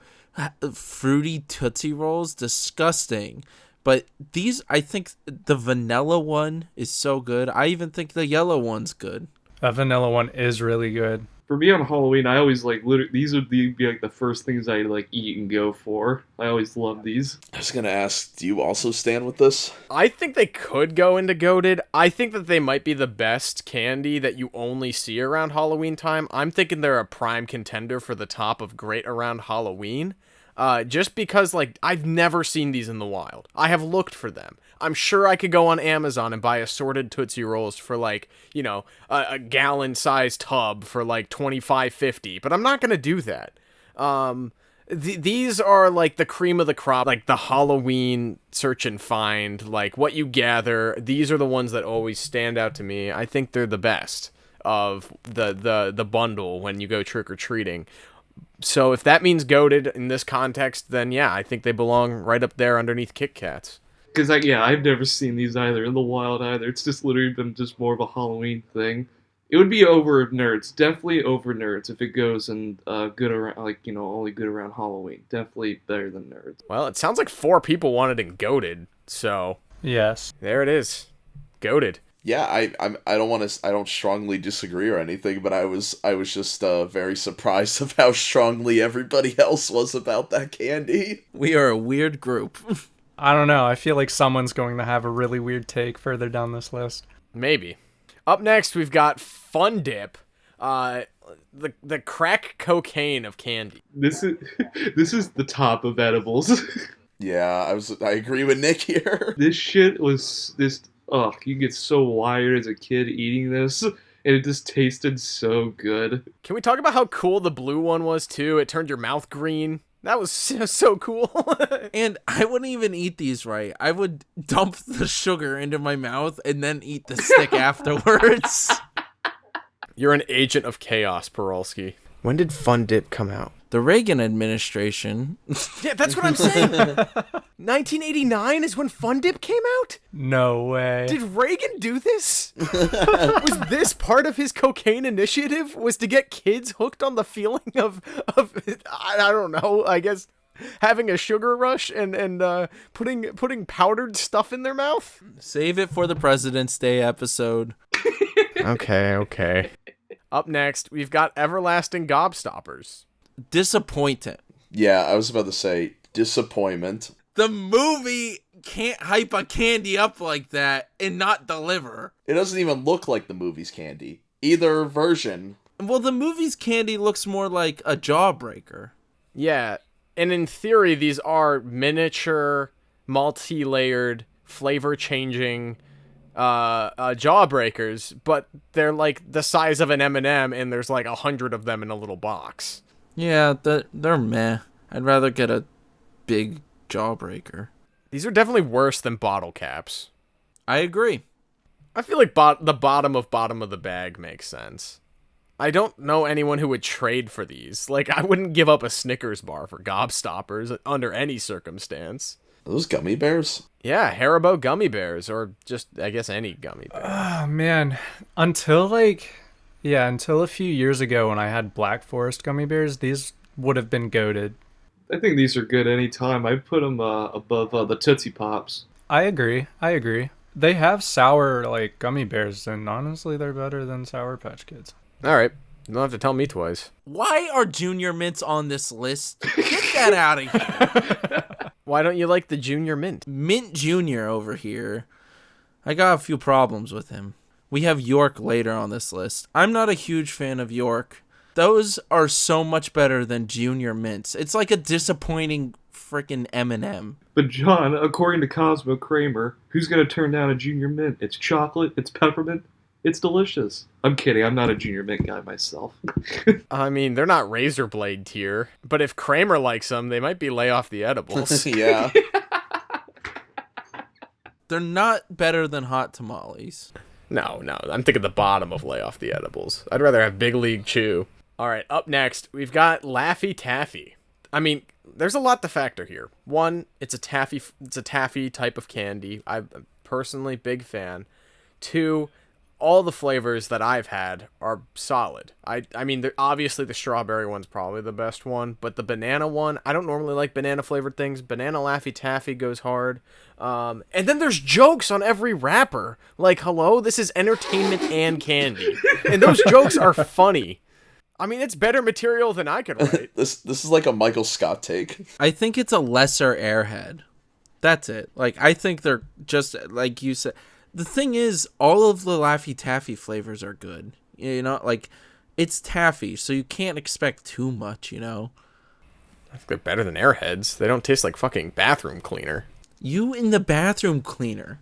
fruity Tootsie Rolls, disgusting. But these, I think the vanilla one is so good. I even think the yellow one's good. That vanilla one is really good. For me on Halloween, I always like literally these would be like the first things I like eat and go for. I always love these. I was gonna ask, do you also stand with this? I think they could go into goated. I think that they might be the best candy that you only see around Halloween time. I'm thinking they're a prime contender for the top of great around Halloween. Just because, like, I've never seen these in the wild. I have looked for them. I'm sure I could go on Amazon and buy assorted Tootsie Rolls for, like, you know, a gallon-sized tub for, like, $25.50. But I'm not going to do that. These are, like, the cream of the crop. Like, the Halloween search and find. Like, what you gather. These are the ones that always stand out to me. I think they're the best of the bundle when you go trick-or-treating. So if that means goated in this context, then yeah, I think they belong right up there underneath Kit Kats. Because I've never seen these either in the wild either. It's just literally been just more of a Halloween thing. It would be over Nerds, definitely over Nerds if it goes and good around, like, you know, only good around Halloween. Definitely better than Nerds. Well, it sounds like 4 people wanted it goated, so Yes. there it is, goated. Yeah, I don't strongly disagree or anything, but I was just very surprised of how strongly everybody else was about that candy. We are a weird group. I don't know. I feel like someone's going to have a really weird take further down this list. Maybe. Up next, we've got Fun Dip, the crack cocaine of candy. This is the top of edibles. Yeah, I agree with Nick here. This shit was this. Ugh, you get so wired as a kid eating this, and it just tasted so good. Can we talk about how cool the blue one was, too? It turned your mouth green. That was so cool. And I wouldn't even eat these right. I would dump the sugar into my mouth and then eat the stick afterwards. You're an agent of chaos, Parolski. When did Fun Dip come out? The Reagan administration. Yeah, that's what I'm saying. 1989 is when Fun Dip came out? No way. Did Reagan do this? Was this part of his cocaine initiative? Was to get kids hooked on the feeling of I don't know, I guess having a sugar rush and putting powdered stuff in their mouth? Save it for the President's Day episode. Okay. Up next, we've got Everlasting Gobstoppers. Disappointing. Yeah, I was about to say disappointment. The movie can't hype a candy up like that and not deliver. It doesn't even look like the movie's candy. Either version. Well, the movie's candy looks more like a jawbreaker. Yeah, and in theory, these are miniature, multi-layered, flavor-changing jawbreakers, but they're like the size of an M&M, and there's like 100 of them in a little box. Yeah, they're meh. I'd rather get a big jawbreaker. These are definitely worse than bottle caps. I agree. I feel like the bottom of the bag makes sense. I don't know anyone who would trade for these. Like, I wouldn't give up a Snickers bar for Gobstoppers under any circumstance. Are those gummy bears? Yeah, Haribo gummy bears, or just, I guess, any gummy bear. Oh, man. Until a few years ago when I had Black Forest gummy bears, these would have been goated. I think these are good anytime. I put them above the Tootsie Pops. I agree. They have sour, like, gummy bears, and honestly, they're better than Sour Patch Kids. All right. You don't have to tell me twice. Why are Junior Mints on this list? Get that out of here. Why don't you like the Junior Mint? Mint Junior over here. I got a few problems with him. We have York later on this list. I'm not a huge fan of York. Those are so much better than Junior Mints. It's like a disappointing freaking M&M. But John, according to Cosmo Kramer, who's gonna turn down a Junior Mint? It's chocolate, it's peppermint, it's delicious. I'm kidding, I'm not a Junior Mint guy myself. I mean, they're not razor blade tier, but if Kramer likes them, they might be lay off the edibles. Yeah. They're not better than hot tamales. No, I'm thinking the bottom of lay off the edibles. I'd rather have Big League Chew. All right, up next, we've got Laffy Taffy. I mean, there's a lot to factor here. One, it's a taffy type of candy. I'm personally big fan. Two, all the flavors that I've had are solid. I mean, obviously the strawberry one's probably the best one, but the banana one, I don't normally like banana flavored things. Banana Laffy Taffy goes hard. And then there's jokes on every wrapper. Like, hello, this is entertainment and candy. And those jokes are funny. I mean, it's better material than I could write. This is like a Michael Scott take. I think it's a lesser Airhead. That's it. Like, I think they're just, like you said. The thing is, all of the Laffy Taffy flavors are good. You know, like, it's taffy, so you can't expect too much, you know? I think they're better than Airheads. They don't taste like fucking bathroom cleaner. You in the bathroom cleaner.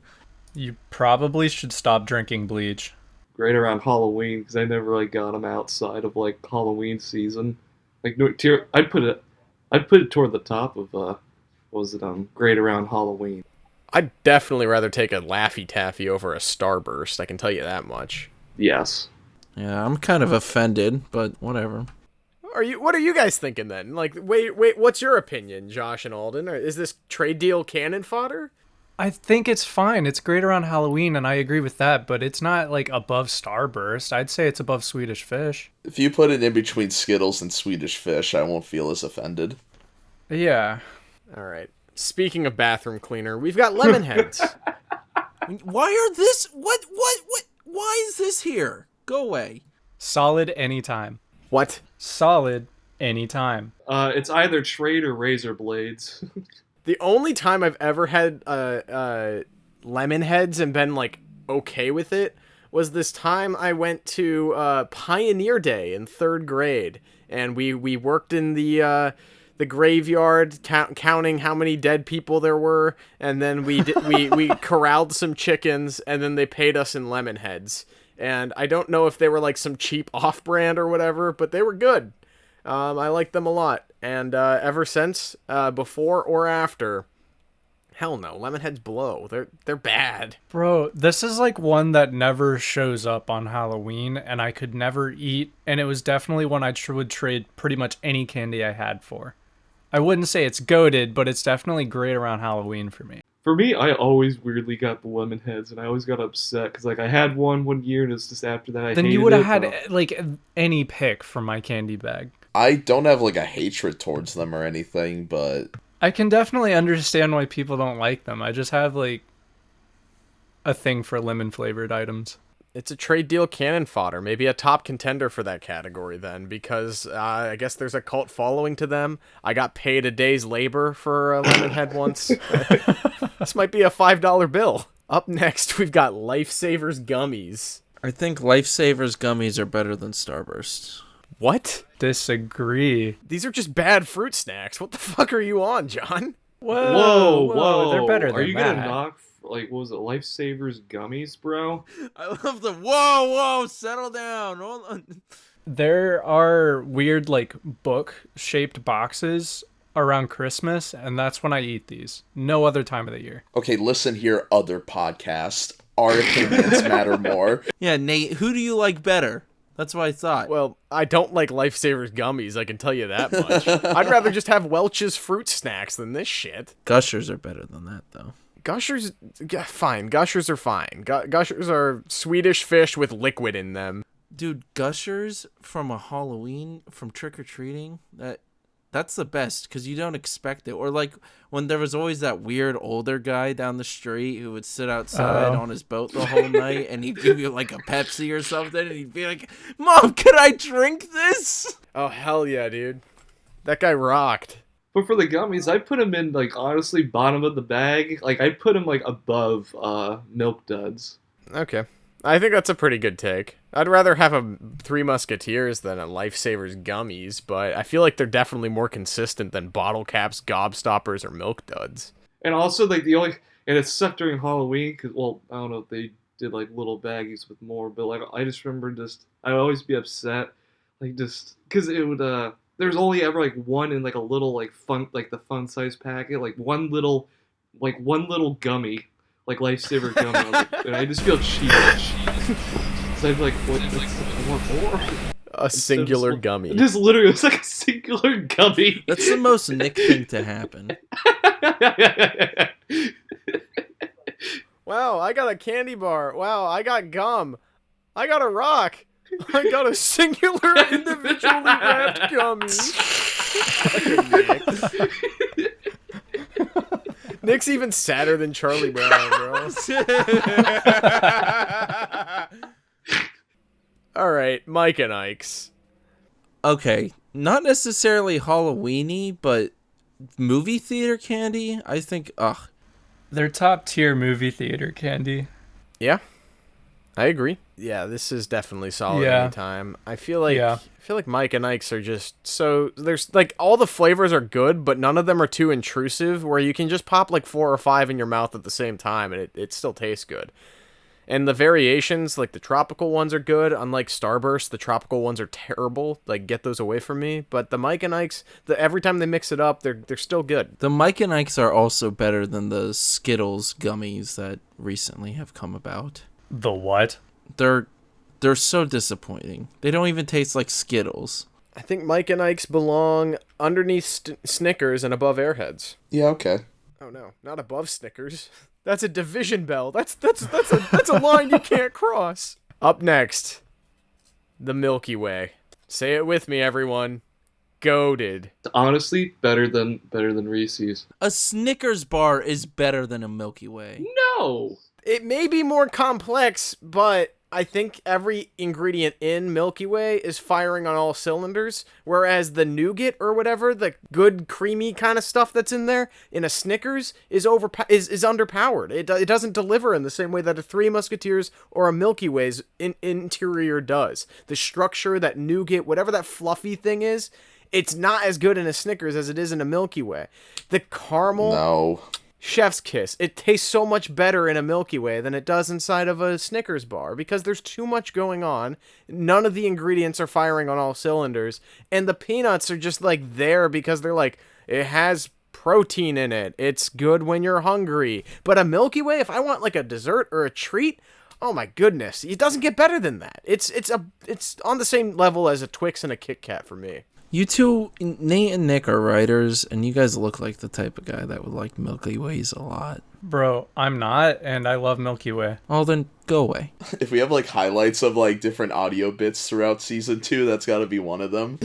You probably should stop drinking bleach. Right around Halloween, because I never like got them outside of like Halloween season. Like, no, I'd put it toward the top of great around Halloween. I'd definitely rather take a Laffy Taffy over a Starburst. I can tell you that much. Yes. Yeah, I'm kind of offended, but whatever. What are you guys thinking then? Like, wait, what's your opinion, Josh and Alden? Is this trade deal cannon fodder? I think it's fine. It's great around Halloween, and I agree with that, but it's not, like, above Starburst. I'd say it's above Swedish Fish. If you put it in between Skittles and Swedish Fish, I won't feel as offended. Yeah. All right. Speaking of bathroom cleaner, we've got Lemonheads. Why is this here? Go away. Solid anytime. What? Solid anytime. It's either trade or razor blades. The only time I've ever had Lemonheads and been, like, okay with it was this time I went to Pioneer Day in 3rd grade, and we worked in the graveyard, counting how many dead people there were, and then we corralled some chickens, and then they paid us in Lemonheads. And I don't know if they were like some cheap off-brand or whatever, but they were good. I liked them a lot, and ever since, before or after, hell no, Lemonheads blow. They're bad. Bro, this is like one that never shows up on Halloween, and I could never eat, and it was definitely one I would trade pretty much any candy I had for. I wouldn't say it's goated, but it's definitely great around Halloween for me. For me, I always weirdly got the Lemonheads, and I always got upset, because like I had one year, and it's just after that I Then hated you would have it, had like any pick from my candy bag. I don't have like a hatred towards them or anything, but I can definitely understand why people don't like them. I just have like a thing for lemon flavored items. It's a trade deal cannon fodder. Maybe a top contender for that category then, because I guess there's a cult following to them. I got paid a day's labor for a Lemonhead once. This might be a $5 bill. Up next, we've got Lifesavers Gummies. I think Lifesavers Gummies are better than Starbursts. What? Disagree. These are just bad fruit snacks. What the fuck are you on, John? Whoa, they're better than Are you that. gonna knock, like, what was it, Lifesavers Gummies, bro? I love the whoa, settle down. Hold on. There are weird like book-shaped boxes around Christmas, and that's when I eat these. No other time of the year. okay, listen here, other podcast. Our opinions matter more. Yeah, Nate, who do you like better? That's what I thought. Well, I don't like Lifesavers Gummies, I can tell you that much. I'd rather just have Welch's fruit snacks than this shit. Gushers are better than that, though. Gushers, fine. Gushers are fine. Gushers are Swedish fish with liquid in them. Dude, Gushers from a Halloween, from trick-or-treating, that's the best, because you don't expect it. Or like when there was always that weird older guy down the street who would sit outside on his boat the whole night, and he'd give you like a Pepsi or something, and he'd be like, Mom, can I drink this? Oh, hell yeah, dude. That guy rocked. But for the gummies, I put them in, like, honestly, bottom of the bag. Like, I put them, like, above Milk Duds. Okay. I think that's a pretty good take. I'd rather have a Three Musketeers than a Lifesavers Gummies, but I feel like they're definitely more consistent than Bottle Caps, Gobstoppers, or Milk Duds. And also, like, and it's stuff during Halloween, because, well, I don't know if they did, like, little baggies with more, but, like, I just remember I'd always be upset, like, just, because it would, there's only ever, like, one in, like, a little, like, the fun size packet, like, one little gummy, like, Lifesaver gummy, and I just feel cheated. So I'd be like, what, I want more? A singular gummy. Just literally, it's like a singular gummy. That's the most Nick thing to happen. Wow, I got a candy bar. Wow, I got gum. I got a rock. I got a singular individually wrapped gummy. Nick. Nick's even sadder than Charlie Brown, bro. All right, Mike and Ikes. Okay, not necessarily Halloweeny, but movie theater candy. I think, They're top tier movie theater candy. Yeah, I agree. Yeah, this is definitely solid Yeah. anytime. I feel like Mike and Ikes are just there's like all the flavors are good, but none of them are too intrusive where you can just pop like 4 or 5 in your mouth at the same time and it still tastes good. And the variations, like the tropical ones are good. Unlike Starburst, the tropical ones are terrible. Like, get those away from me. But the Mike and Ikes, every time they mix it up, they're still good. the Mike and Ikes are also better than the Skittles gummies that recently have come about. The what? They're so disappointing. They don't even taste like Skittles. I think Mike and Ikes belong underneath Snickers and above Airheads. Yeah, okay. Oh no, not above Snickers. That's a division bell. That's a line you can't cross. Up next, the Milky Way. Say it with me, everyone. Goated. Honestly, better than Reese's. A Snickers bar is better than a Milky Way. No. It may be more complex, but I think every ingredient in Milky Way is firing on all cylinders, whereas the nougat or whatever, the good creamy kind of stuff that's in there in a Snickers is underpowered. It doesn't deliver in the same way that a Three Musketeers or a Milky Way's interior does. The structure, that nougat, whatever that fluffy thing is, it's not as good in a Snickers as it is in a Milky Way. The caramel... No. Chef's kiss. It tastes so much better in a Milky Way than it does inside of a Snickers bar because there's too much going on. None of the ingredients are firing on all cylinders. And the peanuts are just like there because they're like, it has protein in it. It's good when you're hungry. But a Milky Way, if I want like a dessert or a treat, oh my goodness, it doesn't get better than that. It's on the same level as a Twix and a Kit Kat for me. You two, Nate and Nick, are writers, and you guys look like the type of guy that would like Milky Ways a lot. Bro, I'm not, and I love Milky Way. Oh, then go away. If we have like highlights of like different audio bits throughout season 2, that's got to be one of them.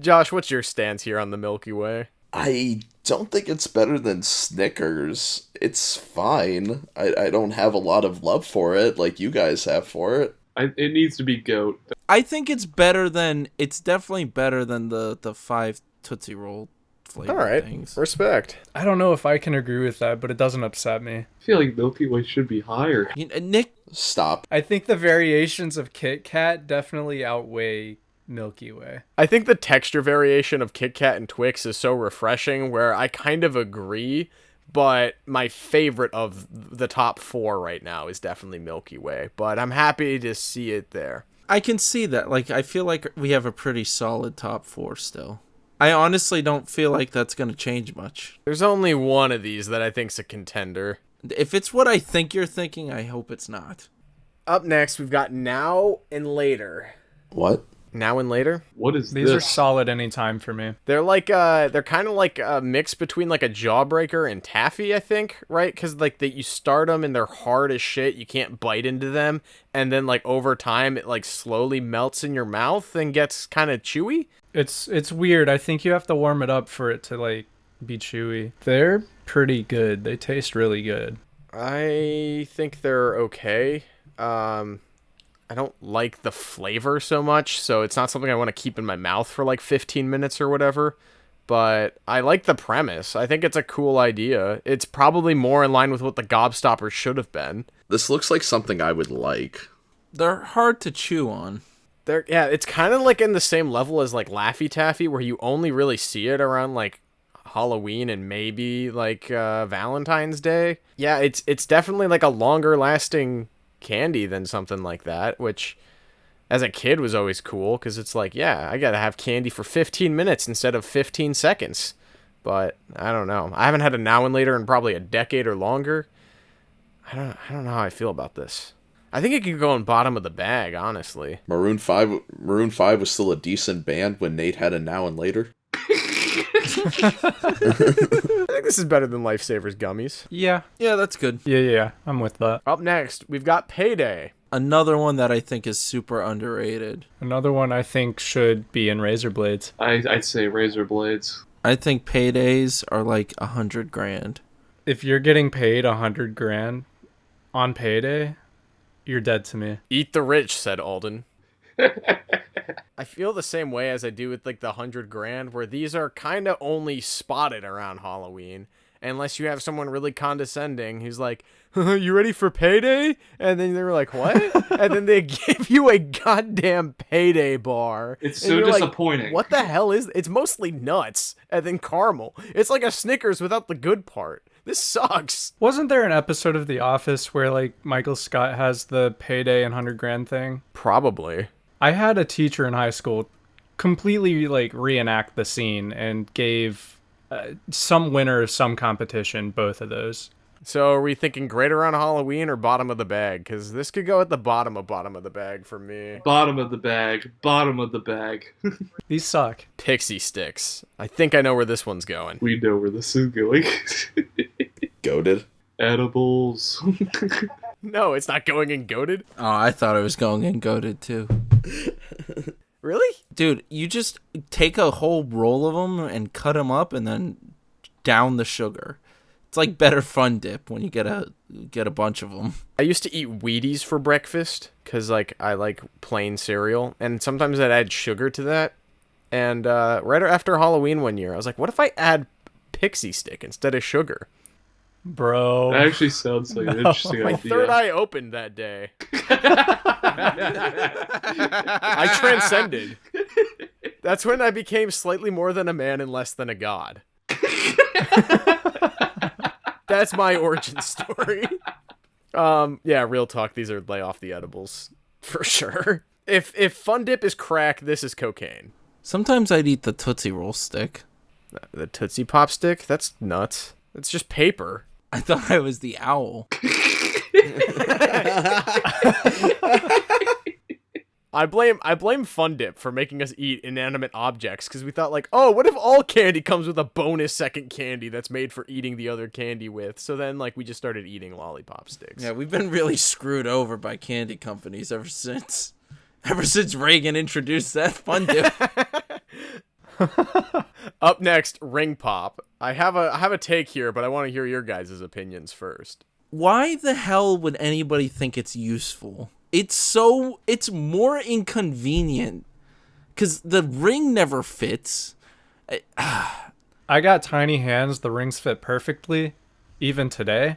Josh, what's your stance here on the Milky Way? I don't think it's better than Snickers. It's fine. I don't have a lot of love for it like you guys have for it. It needs to be goat. I think it's definitely better than the 5 Tootsie Roll flavor All right, things. respect. I don't know if I can agree with that, but it doesn't upset me. I feel like Milky Way should be higher. Nick, Stop. I think the variations of Kit Kat definitely outweigh Milky Way. I think the texture variation of Kit Kat and Twix is so refreshing where I kind of agree, but my favorite of the top 4 right now is definitely Milky Way. But I'm happy to see it there. I can see that. Like, I feel like we have a pretty solid top 4 still. I honestly don't feel like that's going to change much. There's only one of these that I think's a contender. If it's what I think you're thinking, I hope it's not. Up next, we've got Now and Later. What? Now and Later? What is These this? are solid anytime for me. They're like they're kind of like a mix between like a Jawbreaker and Taffy, I think, right? Because like you start them and they're hard as shit. You can't bite into them, and then like over time it like slowly melts in your mouth and gets kind of chewy. It's weird. I think you have to warm it up for it to like be chewy. They're pretty good. They taste really good. I think they're okay. I don't like the flavor so much, so it's not something I want to keep in my mouth for like 15 minutes or whatever. but I like the premise. I think it's a cool idea. It's probably more in line with what the Gobstoppers should have been. This looks like something I would like. They're hard to chew on. Yeah, it's kind of like in the same level as like Laffy Taffy, where you only really see it around like Halloween and maybe like Valentine's Day. Yeah, it's definitely like a longer lasting candy than something like that, which as a kid was always cool because it's like, yeah, I gotta have candy for 15 minutes instead of 15 seconds. But I don't know. I haven't had a Now and Later in probably a decade or longer. I don't know how I feel about this. I think it could go in bottom of the bag, honestly. Maroon 5 was still a decent band when Nate had a Now and Later. I think this is better than Lifesavers Gummies. Yeah. Yeah, that's good. Yeah. I'm with that. Up next, we've got Payday. Another one that I think is super underrated. Another one I think should be in razor blades. I'd say razor blades. I think paydays are like $100,000. If you're getting paid $100,000 on payday, you're dead to me. Eat the rich, said Alden. I feel the same way as I do with like the $100,000, where these are kind of only spotted around Halloween, unless you have someone really condescending who's like, "You ready for payday?" And then they're like, "What?" And then they give you a goddamn payday bar. It's and so you're disappointing. Like, what the hell is? It's mostly nuts and then caramel. It's like a Snickers without the good part. This sucks. Wasn't there an episode of The Office where like Michael Scott has the payday and $100,000 thing? Probably. I had a teacher in high school completely like reenact the scene and gave some winner of some competition both of those. So are we thinking great around Halloween or bottom of the bag? Because this could go at the bottom of the bag for me. Bottom of the bag. Bottom of the bag. These suck. Pixie sticks. I think I know where this one's going. We know where this is going. Goated. Edibles. No, it's not going in goated. Oh, I thought it was going in goated too. Really? Dude, you just take a whole roll of them and cut them up and then down the sugar. It's like better Fun Dip when you get a bunch of them. I used to eat Wheaties for breakfast because like I like plain cereal, and sometimes I'd add sugar to that. And right after Halloween one year, I was like, what if I add Pixie stick instead of sugar? Bro. That actually sounds like an interesting My idea. third eye opened that day. I transcended. That's when I became slightly more than a man and less than a god. That's my origin story. Yeah, real talk. These are lay off the edibles for sure. If Fun Dip is crack, this is cocaine. Sometimes I'd eat the Tootsie Roll stick. The Tootsie Pop stick? That's nuts. It's just paper. I thought I was the owl. I blame Fun Dip for making us eat inanimate objects because we thought like, oh, what if all candy comes with a bonus second candy that's made for eating the other candy with? So then like we just started eating lollipop sticks. Yeah, we've been really screwed over by candy companies ever since Reagan introduced that Fun Dip. Up next, Ring Pop. I have a take here, but I want to hear your guys' opinions first. Why the hell would anybody think it's useful? It's more inconvenient because the ring never fits. I got tiny hands. The rings fit perfectly, even today.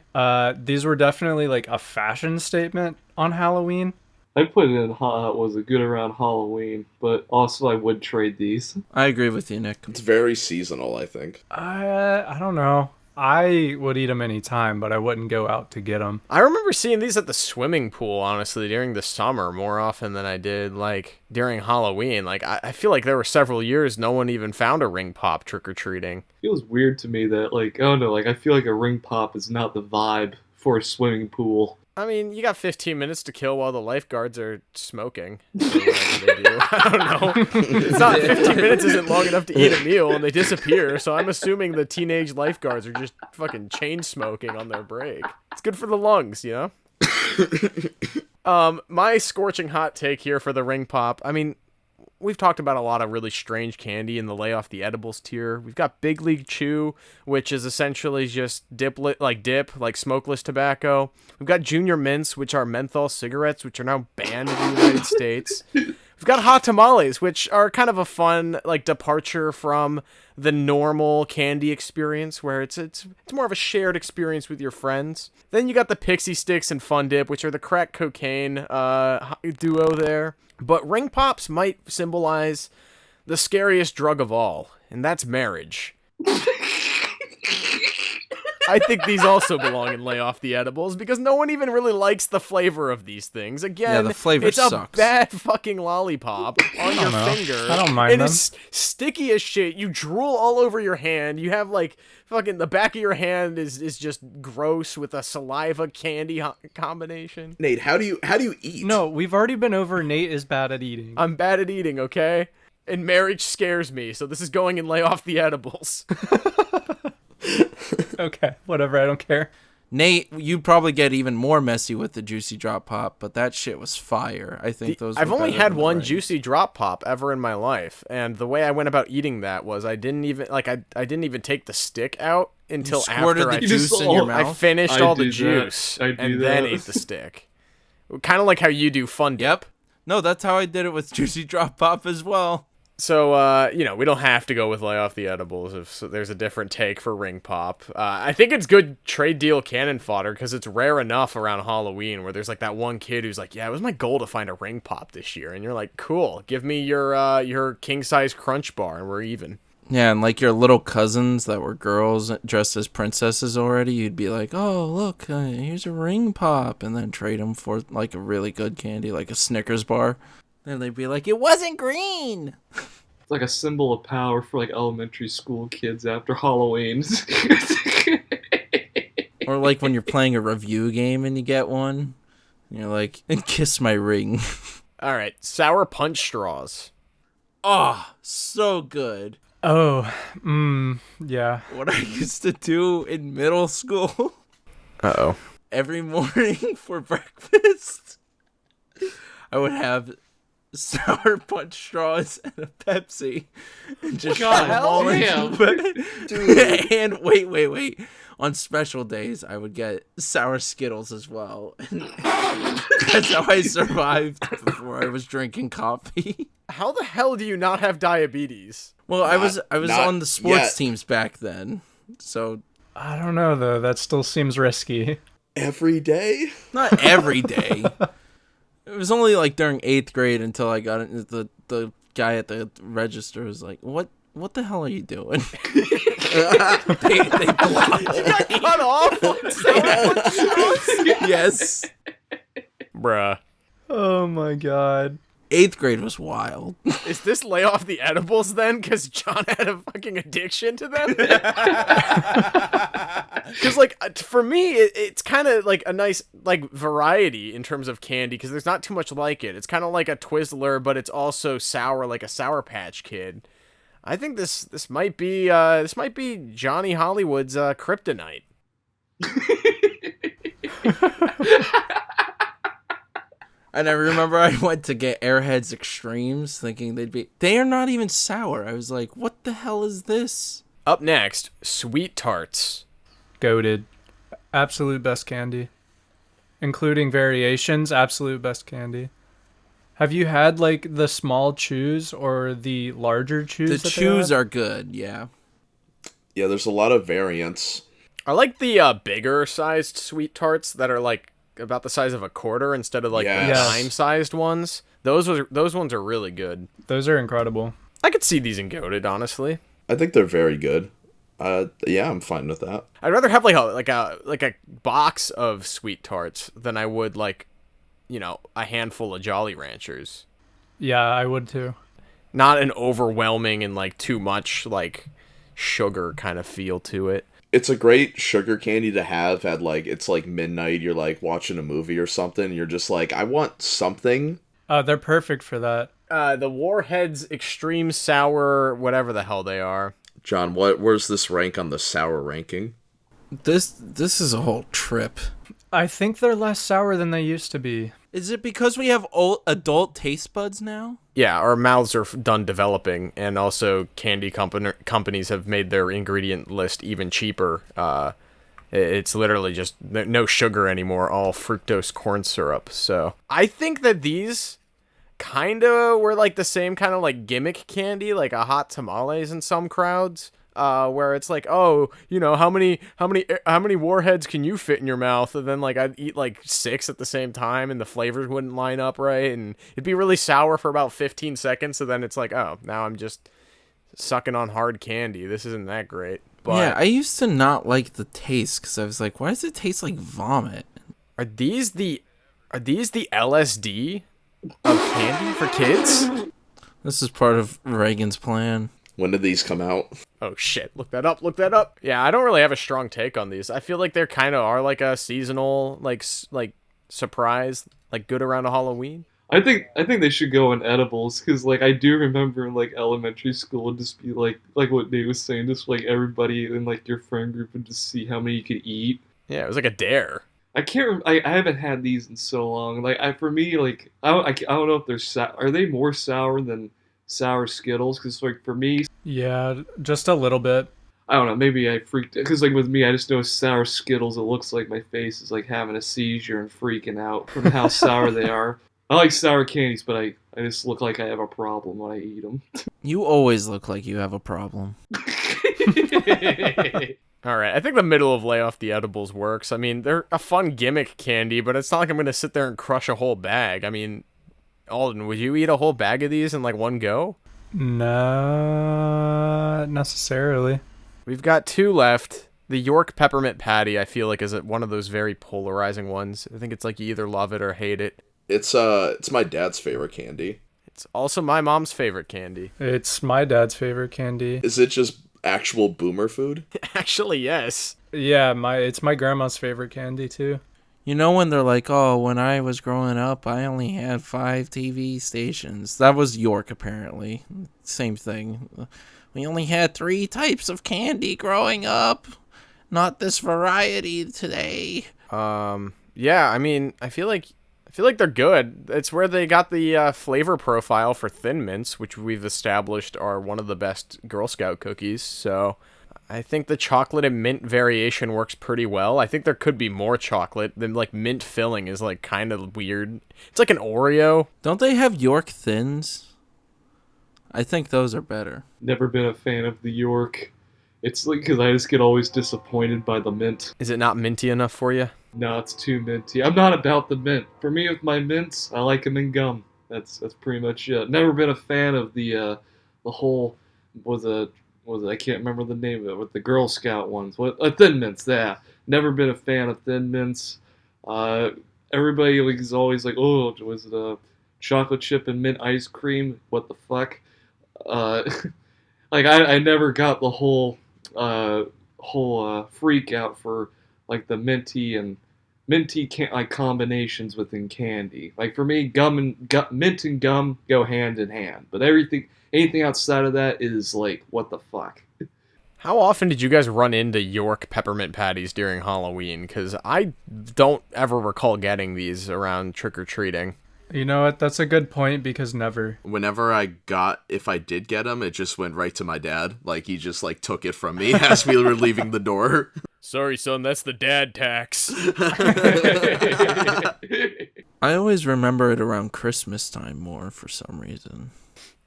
These were definitely like a fashion statement on Halloween. I put it in was a good around Halloween, but also I would trade these. I agree with you, Nick. It's very seasonal, I think. I don't know. I would eat them anytime, but I wouldn't go out to get them. I remember seeing these at the swimming pool, honestly, during the summer more often than I did, like, during Halloween. Like, I feel like there were several years no one even found a Ring Pop trick-or-treating. It feels weird to me that, like, I don't know, like, I feel like a ring pop is not the vibe for a swimming pool. I mean, you got 15 minutes to kill while the lifeguards are smoking. Or whatever they do. I don't know. It's not 15 minutes isn't long enough to eat a meal, and they disappear. So I'm assuming the teenage lifeguards are just fucking chain smoking on their break. It's good for the lungs, you know? My scorching hot take here for the Ring Pop. I mean, we've talked about a lot of really strange candy in the lay off the edibles tier. We've got Big League Chew, which is essentially just dip, like smokeless tobacco. We've got Junior Mints, which are menthol cigarettes, which are now banned in the United States. We've We've got hot tamales, which are kind of a fun like departure from the normal candy experience, where it's more of a shared experience with your friends. Then you got the pixie sticks and Fun Dip, which are the crack cocaine duo there. But ring pops might symbolize the scariest drug of all, and that's marriage. I think these also belong in Lay Off the Edibles because no one even really likes the flavor of these things. Again, Yeah, the flavor it's sucks. a bad fucking lollipop on your finger. I don't mind and them. It's sticky as shit. You drool all over your hand. You have like fucking the back of your hand is just gross with a saliva candy combination. Nate, how do you eat? No, we've already been over Nate is bad at eating. I'm bad at eating, okay? And marriage scares me, so this is going in Lay Off the Edibles. Okay, whatever, I don't care. Nate, you'd probably get even more messy with the Juicy Drop Pop, but that shit was fire. I think those. I've were only better had than the one rings. Juicy Drop Pop ever in my life, and the way I went about eating that was I didn't even take the stick out until Squirted after the I juice in your I mouth. finished I all the do that. juice I do and then that. ate the stick. Kind of like how you do Fun Dip. Yep. No, that's how I did it with Juicy Drop Pop as well. So, we don't have to go with Lay Off the Edibles if there's a different take for Ring Pop. I think it's good trade deal cannon fodder because it's rare enough around Halloween where there's like that one kid who's like, yeah, it was my goal to find a Ring Pop this year. And you're like, cool, give me your king-size crunch bar and we're even. Yeah, and like your little cousins that were girls dressed as princesses already, you'd be like, oh, look, here's a Ring Pop, and then trade them for like a really good candy, like a Snickers bar. Then they'd be like, it wasn't green! It's like a symbol of power for like elementary school kids after Halloween. Or like when you're playing a review game and you get one, and you're like, kiss my ring. All right, Sour Punch Straws. Oh, so good. Oh, yeah. What I used to do in middle school Uh-oh. every morning for breakfast, I would have Sour Punch straws and a Pepsi, and just God, shove them all damn. into it. And wait. On special days, I would get sour Skittles as well. And that's how I survived before I was drinking coffee. How the hell do you not have diabetes? Well, I was not on the sports yet. teams back then, so I don't know, though. That still seems risky. Every day? not every day. It was only like during 8th grade until I got into the guy at the register was like, what the hell are you doing? they blocked You got cut off? Yes. Bruh. Oh my god. 8th grade was wild. Is this Lay Off the Edibles then? Because John had a fucking addiction to them? Because, like, for me, it's kind of like a nice, like, variety in terms of candy because there's not too much like it. It's kind of like a Twizzler, but it's also sour, like a Sour Patch Kid. I think this might be Johnny Hollywood's kryptonite. And I remember I went to get Airheads Extremes thinking they are not even sour. I was like, what the hell is this? Up next, Sweet Tarts. Goated. Absolute best candy. Including variations, absolute best candy. Have you had, like, the small chews or the larger chews? The chews are good, yeah. Yeah, there's a lot of variants. I like the bigger sized Sweet Tarts that are like about the size of a quarter instead of like the Yes. dime sized ones. Those ones are really good. Those are incredible. I could see these in Goated, honestly. I think they're very good. Yeah, I'm fine with that. I'd rather have like a box of Sweet Tarts than I would like, a handful of Jolly Ranchers. Yeah, I would too. Not an overwhelming and like too much like sugar kind of feel to it. It's a great sugar candy to have at like, it's like midnight, you're like watching a movie or something, and you're just like, I want something. They're perfect for that. The Warheads Extreme Sour, whatever the hell they are. John, where's this rank on the sour ranking? This is a whole trip. I think they're less sour than they used to be. Is it because we have old adult taste buds now? Yeah, our mouths are done developing, and also candy companies have made their ingredient list even cheaper. It's literally just no sugar anymore, all fructose corn syrup. So I think that these kind of were like the same kind of like gimmick candy, like a hot tamales in some crowds. Where it's like, oh, you know, how many warheads can you fit in your mouth? And then like I'd eat like 6 at the same time, and the flavors wouldn't line up right, and it'd be really sour for about 15 seconds. So then it's like, oh, now I'm just sucking on hard candy. This isn't that great. But yeah, I used to not like the taste because I was like, why does it taste like vomit? Are these the LSD of candy for kids? This is part of Reagan's plan. When did these come out? Oh shit, look that up. Yeah, I don't really have a strong take on these. I feel like they're kind of are like a seasonal like surprise, like good around a Halloween. I think they should go on edibles, because like I do remember in like elementary school just be like what Nate was saying, just like everybody in like your friend group would just see how many you could eat. Yeah, it was like a dare. I can't. I haven't had these in so long. Like for me, like I don't know if they're are they more sour than sour Skittles? Because like for me, Yeah, just a little bit. I don't know. Maybe I freaked because like with me, I just know sour Skittles. It looks like my face is like having a seizure and freaking out from how sour they are. I like sour candies, but I just look like I have a problem when I eat them. You always look like you have a problem. All right, I think the middle of lay off the edibles works. I mean, they're a fun gimmick candy, but it's not like I'm going to sit there and crush a whole bag. I mean, Alden, would you eat a whole bag of these in like one go? Not necessarily. We've got 2 left. The York Peppermint Patty, I feel like, is one of those very polarizing ones. I think it's like you either love it or hate it. It's my dad's favorite candy. It's also my mom's favorite candy. It's my dad's favorite candy. Is it just actual boomer food? Actually, yes. Yeah, it's my grandma's favorite candy too. You know when they're like, oh, when I was growing up, I only had 5 TV stations. That was York, apparently. Same thing. We only had 3 types of candy growing up. Not this variety today. Yeah, I mean, I feel like they're good. It's where they got the flavor profile for Thin Mints, which we've established are one of the best Girl Scout cookies. So I think the chocolate and mint variation works pretty well. I think there could be more chocolate. Than like mint filling is like kind of weird. It's like an Oreo. Don't they have York Thins? I think those are better. Never been a fan of the York. It's like because I just get always disappointed by the mint. Is it not minty enough for you? No, it's too minty. I'm not about the mint. For me, with my mints, I like them in gum. That's pretty much it. Never been a fan of the whole I can't remember the name of it, with the Girl Scout ones. Thin Mints, yeah. Never been a fan of Thin Mints. Everybody is always like, oh, was it a chocolate chip and mint ice cream? What the fuck? Like I never got the whole freak out for like the minty like combinations within candy. Like for me, mint and gum go hand in hand. But anything outside of that is like, what the fuck? How often did you guys run into York peppermint patties during Halloween? Because I don't ever recall getting these around trick-or-treating. You know what? That's a good point, because never. Whenever if I did get them, it just went right to my dad. Like, he just, like, took it from me as we were leaving the door. Sorry, son, that's the dad tax. I always remember it around Christmas time more for some reason.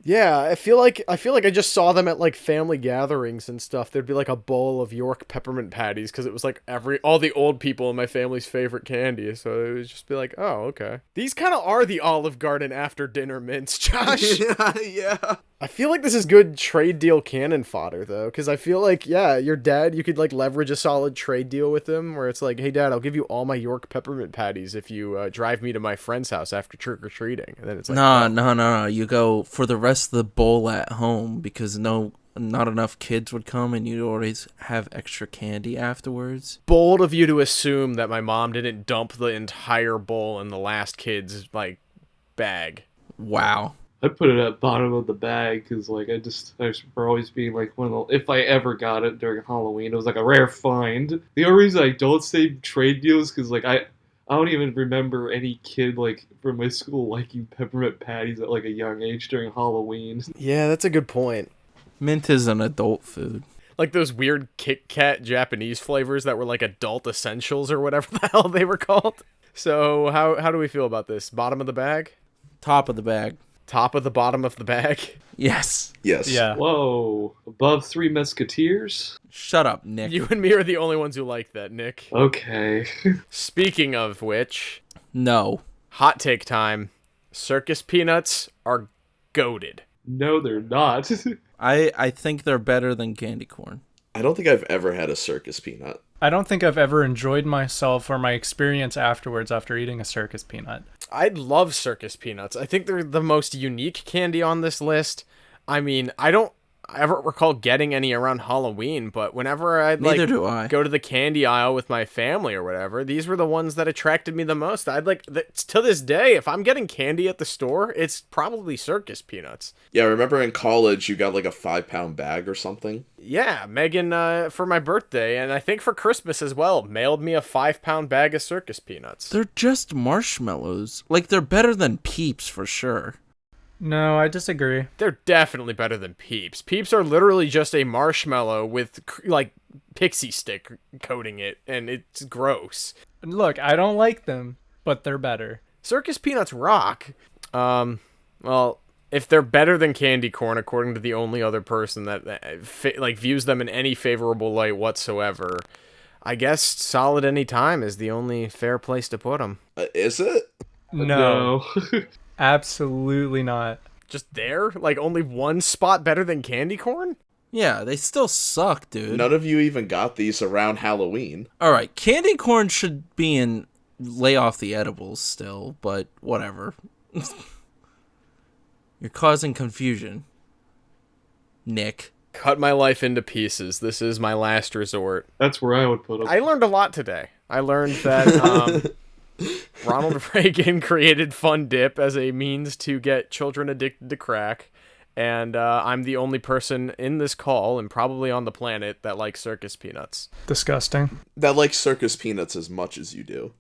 Yeah, I feel like I just saw them at like family gatherings and stuff. There'd be like a bowl of York peppermint patties because it was like all the old people in my family's favorite candy. So it would just be like, oh, okay. These kind of are the Olive Garden after dinner mints, Josh. Yeah. I feel like this is good trade deal cannon fodder though, because I feel like, yeah, your dad, you could like leverage a solid trade deal with him where it's like, hey dad, I'll give you all my York peppermint patties if you drive me to my friend's house after trick or treating. And then it's like, no. You go for the rest of the bowl at home because not enough kids would come and you'd always have extra candy afterwards. Bold of you to assume that my mom didn't dump the entire bowl in the last kid's like bag. Wow. I put it at bottom of the bag because, like, I remember always being like one of the, if I ever got it during Halloween, it was like a rare find. The only reason I don't say trade deals because, like, I don't even remember any kid like from my school liking peppermint patties at like a young age during Halloween. Yeah, that's a good point. Mint is an adult food. Like those weird Kit Kat Japanese flavors that were like adult essentials or whatever the hell they were called. So how do we feel about this? Bottom of the bag? Top of the bag. Top of the bottom of the bag. Yes. Yes. Yeah. Whoa. Above Three Musketeers? Shut up, Nick. You and me are the only ones who like that, Nick. Okay. Speaking of which, No. hot take time. Circus Peanuts are goated. No, they're not. I think they're better than candy corn. I don't think I've ever had a circus peanut. I don't think I've ever enjoyed myself or my experience afterwards after eating a circus peanut. I love Circus Peanuts. I think they're the most unique candy on this list. I mean, I don't ever recall getting any around Halloween, but whenever I'd Neither do I. go to the candy aisle with my family or whatever, these were the ones that attracted me the most. To this day, if I'm getting candy at the store, it's probably Circus Peanuts. Yeah, I remember in college you got like a 5-pound bag or something. Yeah, Megan, for my birthday, and I think for Christmas as well, mailed me a 5-pound bag of Circus Peanuts. They're just marshmallows. Like, they're better than Peeps for sure. No, I disagree. They're definitely better than Peeps. Peeps are literally just a marshmallow with, like, pixie stick coating it, and it's gross. Look, I don't like them, but they're better. Circus Peanuts rock. Well, if they're better than candy corn, according to the only other person that views them in any favorable light whatsoever, I guess Solid Any Time is the only fair place to put them. Is it? No. Absolutely not. Just there? Like, only one spot better than candy corn? Yeah, they still suck, dude. None of you even got these around Halloween. Alright, candy corn should be in lay off the edibles still, but whatever. You're causing confusion, Nick. Cut my life into pieces. This is my last resort. That's where I would put them. I learned a lot today. I learned that Ronald Reagan created Fun Dip as a means to get children addicted to crack, and I'm the only person in this call and probably on the planet that likes Circus Peanuts. Disgusting. That like circus peanuts as much as you do.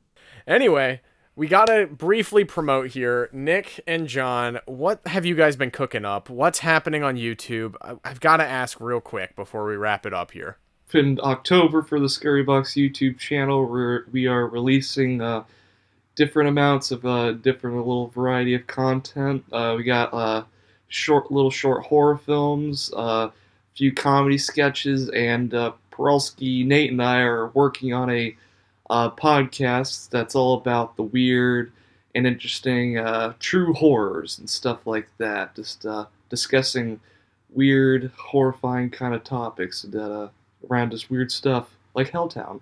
Anyway, we gotta briefly promote here. Nick and John, what have you guys been cooking up? What's happening on YouTube? I've got to ask real quick before we wrap it up here. In October for the Scary Box YouTube channel, we are releasing different amounts of different little variety of content. We got little short horror films, a few comedy sketches, and Parolski, Nate, and I are working on a podcast that's all about the weird and interesting true horrors and stuff like that. Just discussing weird, horrifying kind of topics that around just weird stuff like Helltown.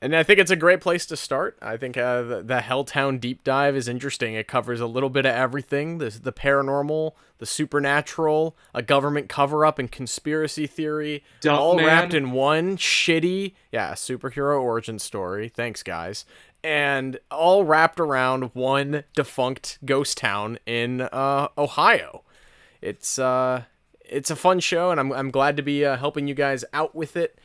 And I think it's a great place to start. I think the Helltown deep dive is interesting. It covers a little bit of everything. The paranormal, the supernatural, a government cover-up, and conspiracy theory. All wrapped in one shitty, superhero origin story. Thanks, guys. And all wrapped around one defunct ghost town in Ohio. It's a fun show, and I'm glad to be helping you guys out with it.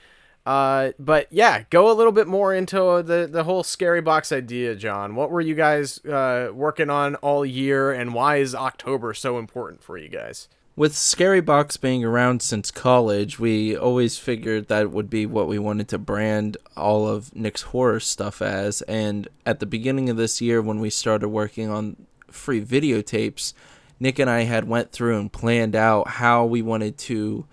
But yeah, go a little bit more into the whole Scary Box idea, John. What were you guys working on all year, and why is October so important for you guys? With Scary Box being around since college, we always figured that would be what we wanted to brand all of Nick's horror stuff as. And at the beginning of this year, when we started working on free videotapes, Nick and I had went through and planned out how we wanted to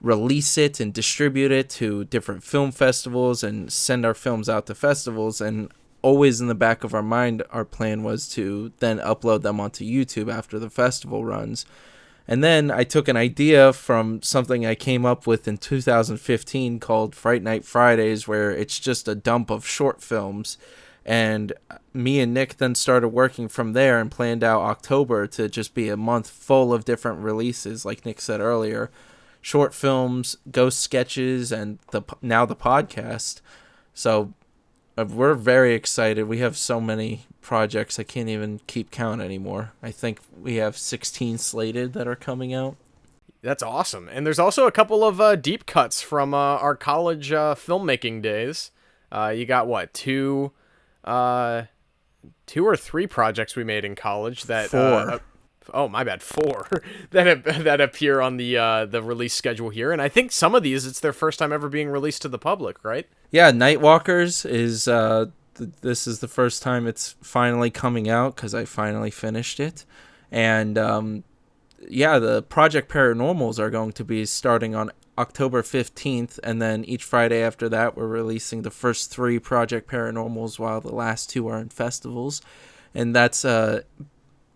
release it and distribute it to different film festivals and send our films out to festivals. And always in the back of our mind, our plan was to then upload them onto YouTube after the festival runs. And then I took an idea from something I came up with in 2015 called Fright Night Fridays, where it's just a dump of short films. And me and Nick then started working from there and planned out October to just be a month full of releases, like Nick said earlier. Short films, ghost sketches, and now the podcast. So we're very excited. We have so many projects I can't even keep count anymore. I think we have 16 slated that are coming out. That's awesome. And there's also a couple of deep cuts from our college filmmaking days. You got what, two or three projects we made in college that Four. Oh, my bad. 4 that appear on the release schedule here, and I think some of these it's their first time ever being released to the public, right? Yeah, Nightwalkers is the This is the first time it's finally coming out because I finally finished it. And the Project Paranormals are going to be starting on October 15th, and then each Friday after that we're releasing the first 3 Project Paranormals while the last 2 are in festivals. And that's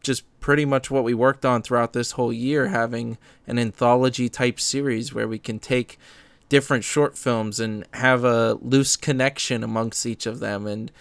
just pretty much what we worked on throughout this whole year, having an anthology type series where we can take different short films and have a loose connection amongst each of them, and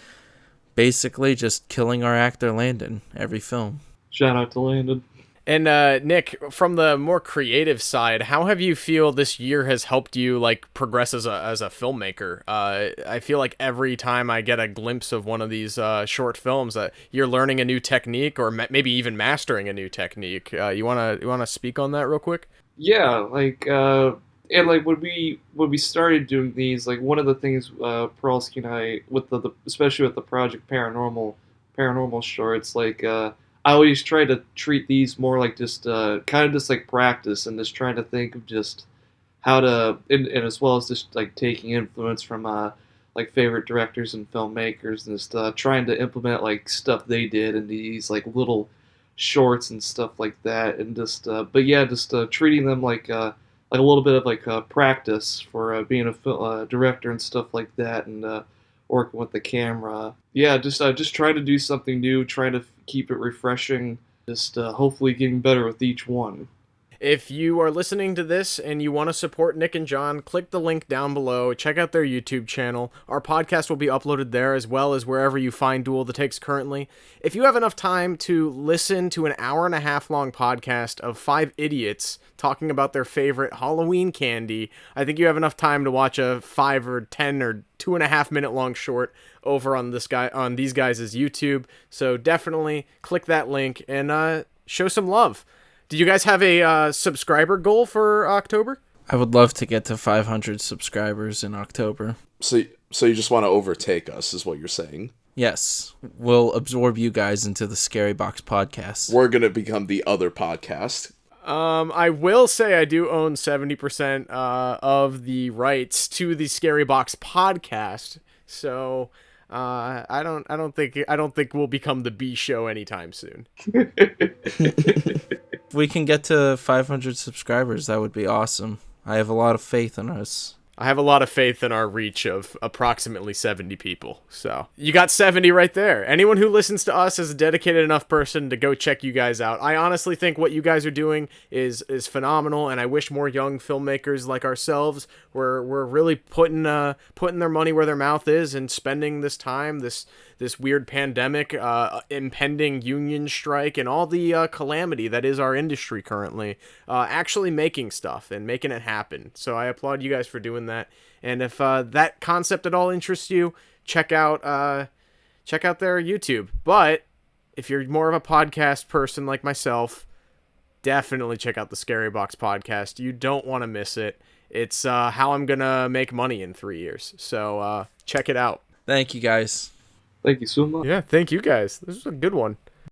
basically just killing our actor Landon every film. Shout out to Landon. And Nick, from the more creative side, how have you feel this year has helped you like progress as a filmmaker? I feel like every time I get a glimpse of one of these short films, you're learning a new technique, or maybe even mastering a new technique. You wanna speak on that real quick? Yeah, like and like when we started doing these, like one of the things Parolski and I, with the especially with the Project Paranormal shorts, like I always try to treat these more like just kind of just like practice, and just trying to think of just how to, and as well as just like taking influence from like favorite directors and filmmakers, and just trying to implement like stuff they did in these like little shorts and stuff like that, and just but yeah, just treating them like a little bit of like practice for being a director and stuff like that, and working with the camera. Yeah, just try to do something new, try to keep it refreshing, just hopefully getting better with each one. If you are listening to this and you want to support Nick and John, click the link down below. Check out their YouTube channel. Our podcast will be uploaded there, as well as wherever you find Duel the Takes currently. If you have enough time to listen to an 1.5 hour long podcast of 5 idiots talking about their favorite Halloween candy, I think you have enough time to watch a 5 or 10 or 2.5 minute long short over on these guys' YouTube. So definitely click that link and show some love. Did you guys have a subscriber goal for October? I would love to get to 500 subscribers in October. So you just want to overtake us, is what you're saying? Yes. We'll absorb you guys into the Scary Box podcast. We're going to become the other podcast. I will say I do own 70% of the rights to the Scary Box podcast, so I don't think we'll become the B show anytime soon. If we can get to 500 subscribers, that would be awesome. I have a lot of faith in us. I have a lot of faith in our reach of approximately 70 people. So you got 70 right there. Anyone who listens to us is a dedicated enough person to go check you guys out. I honestly think what you guys are doing is phenomenal, and I wish more young filmmakers like ourselves were really putting their money where their mouth is, and spending this time, this weird pandemic, impending union strike, and all the calamity that is our industry currently, actually making stuff and making it happen. So I applaud you guys for doing that. And if that concept at all interests you, check out their YouTube. But if you're more of a podcast person like myself, definitely check out the Scary Box podcast. You don't want to miss it. It's how I'm gonna make money in 3 years. So check it out. Thank you, guys. Thank you so much. Yeah, thank you guys. This was a good one.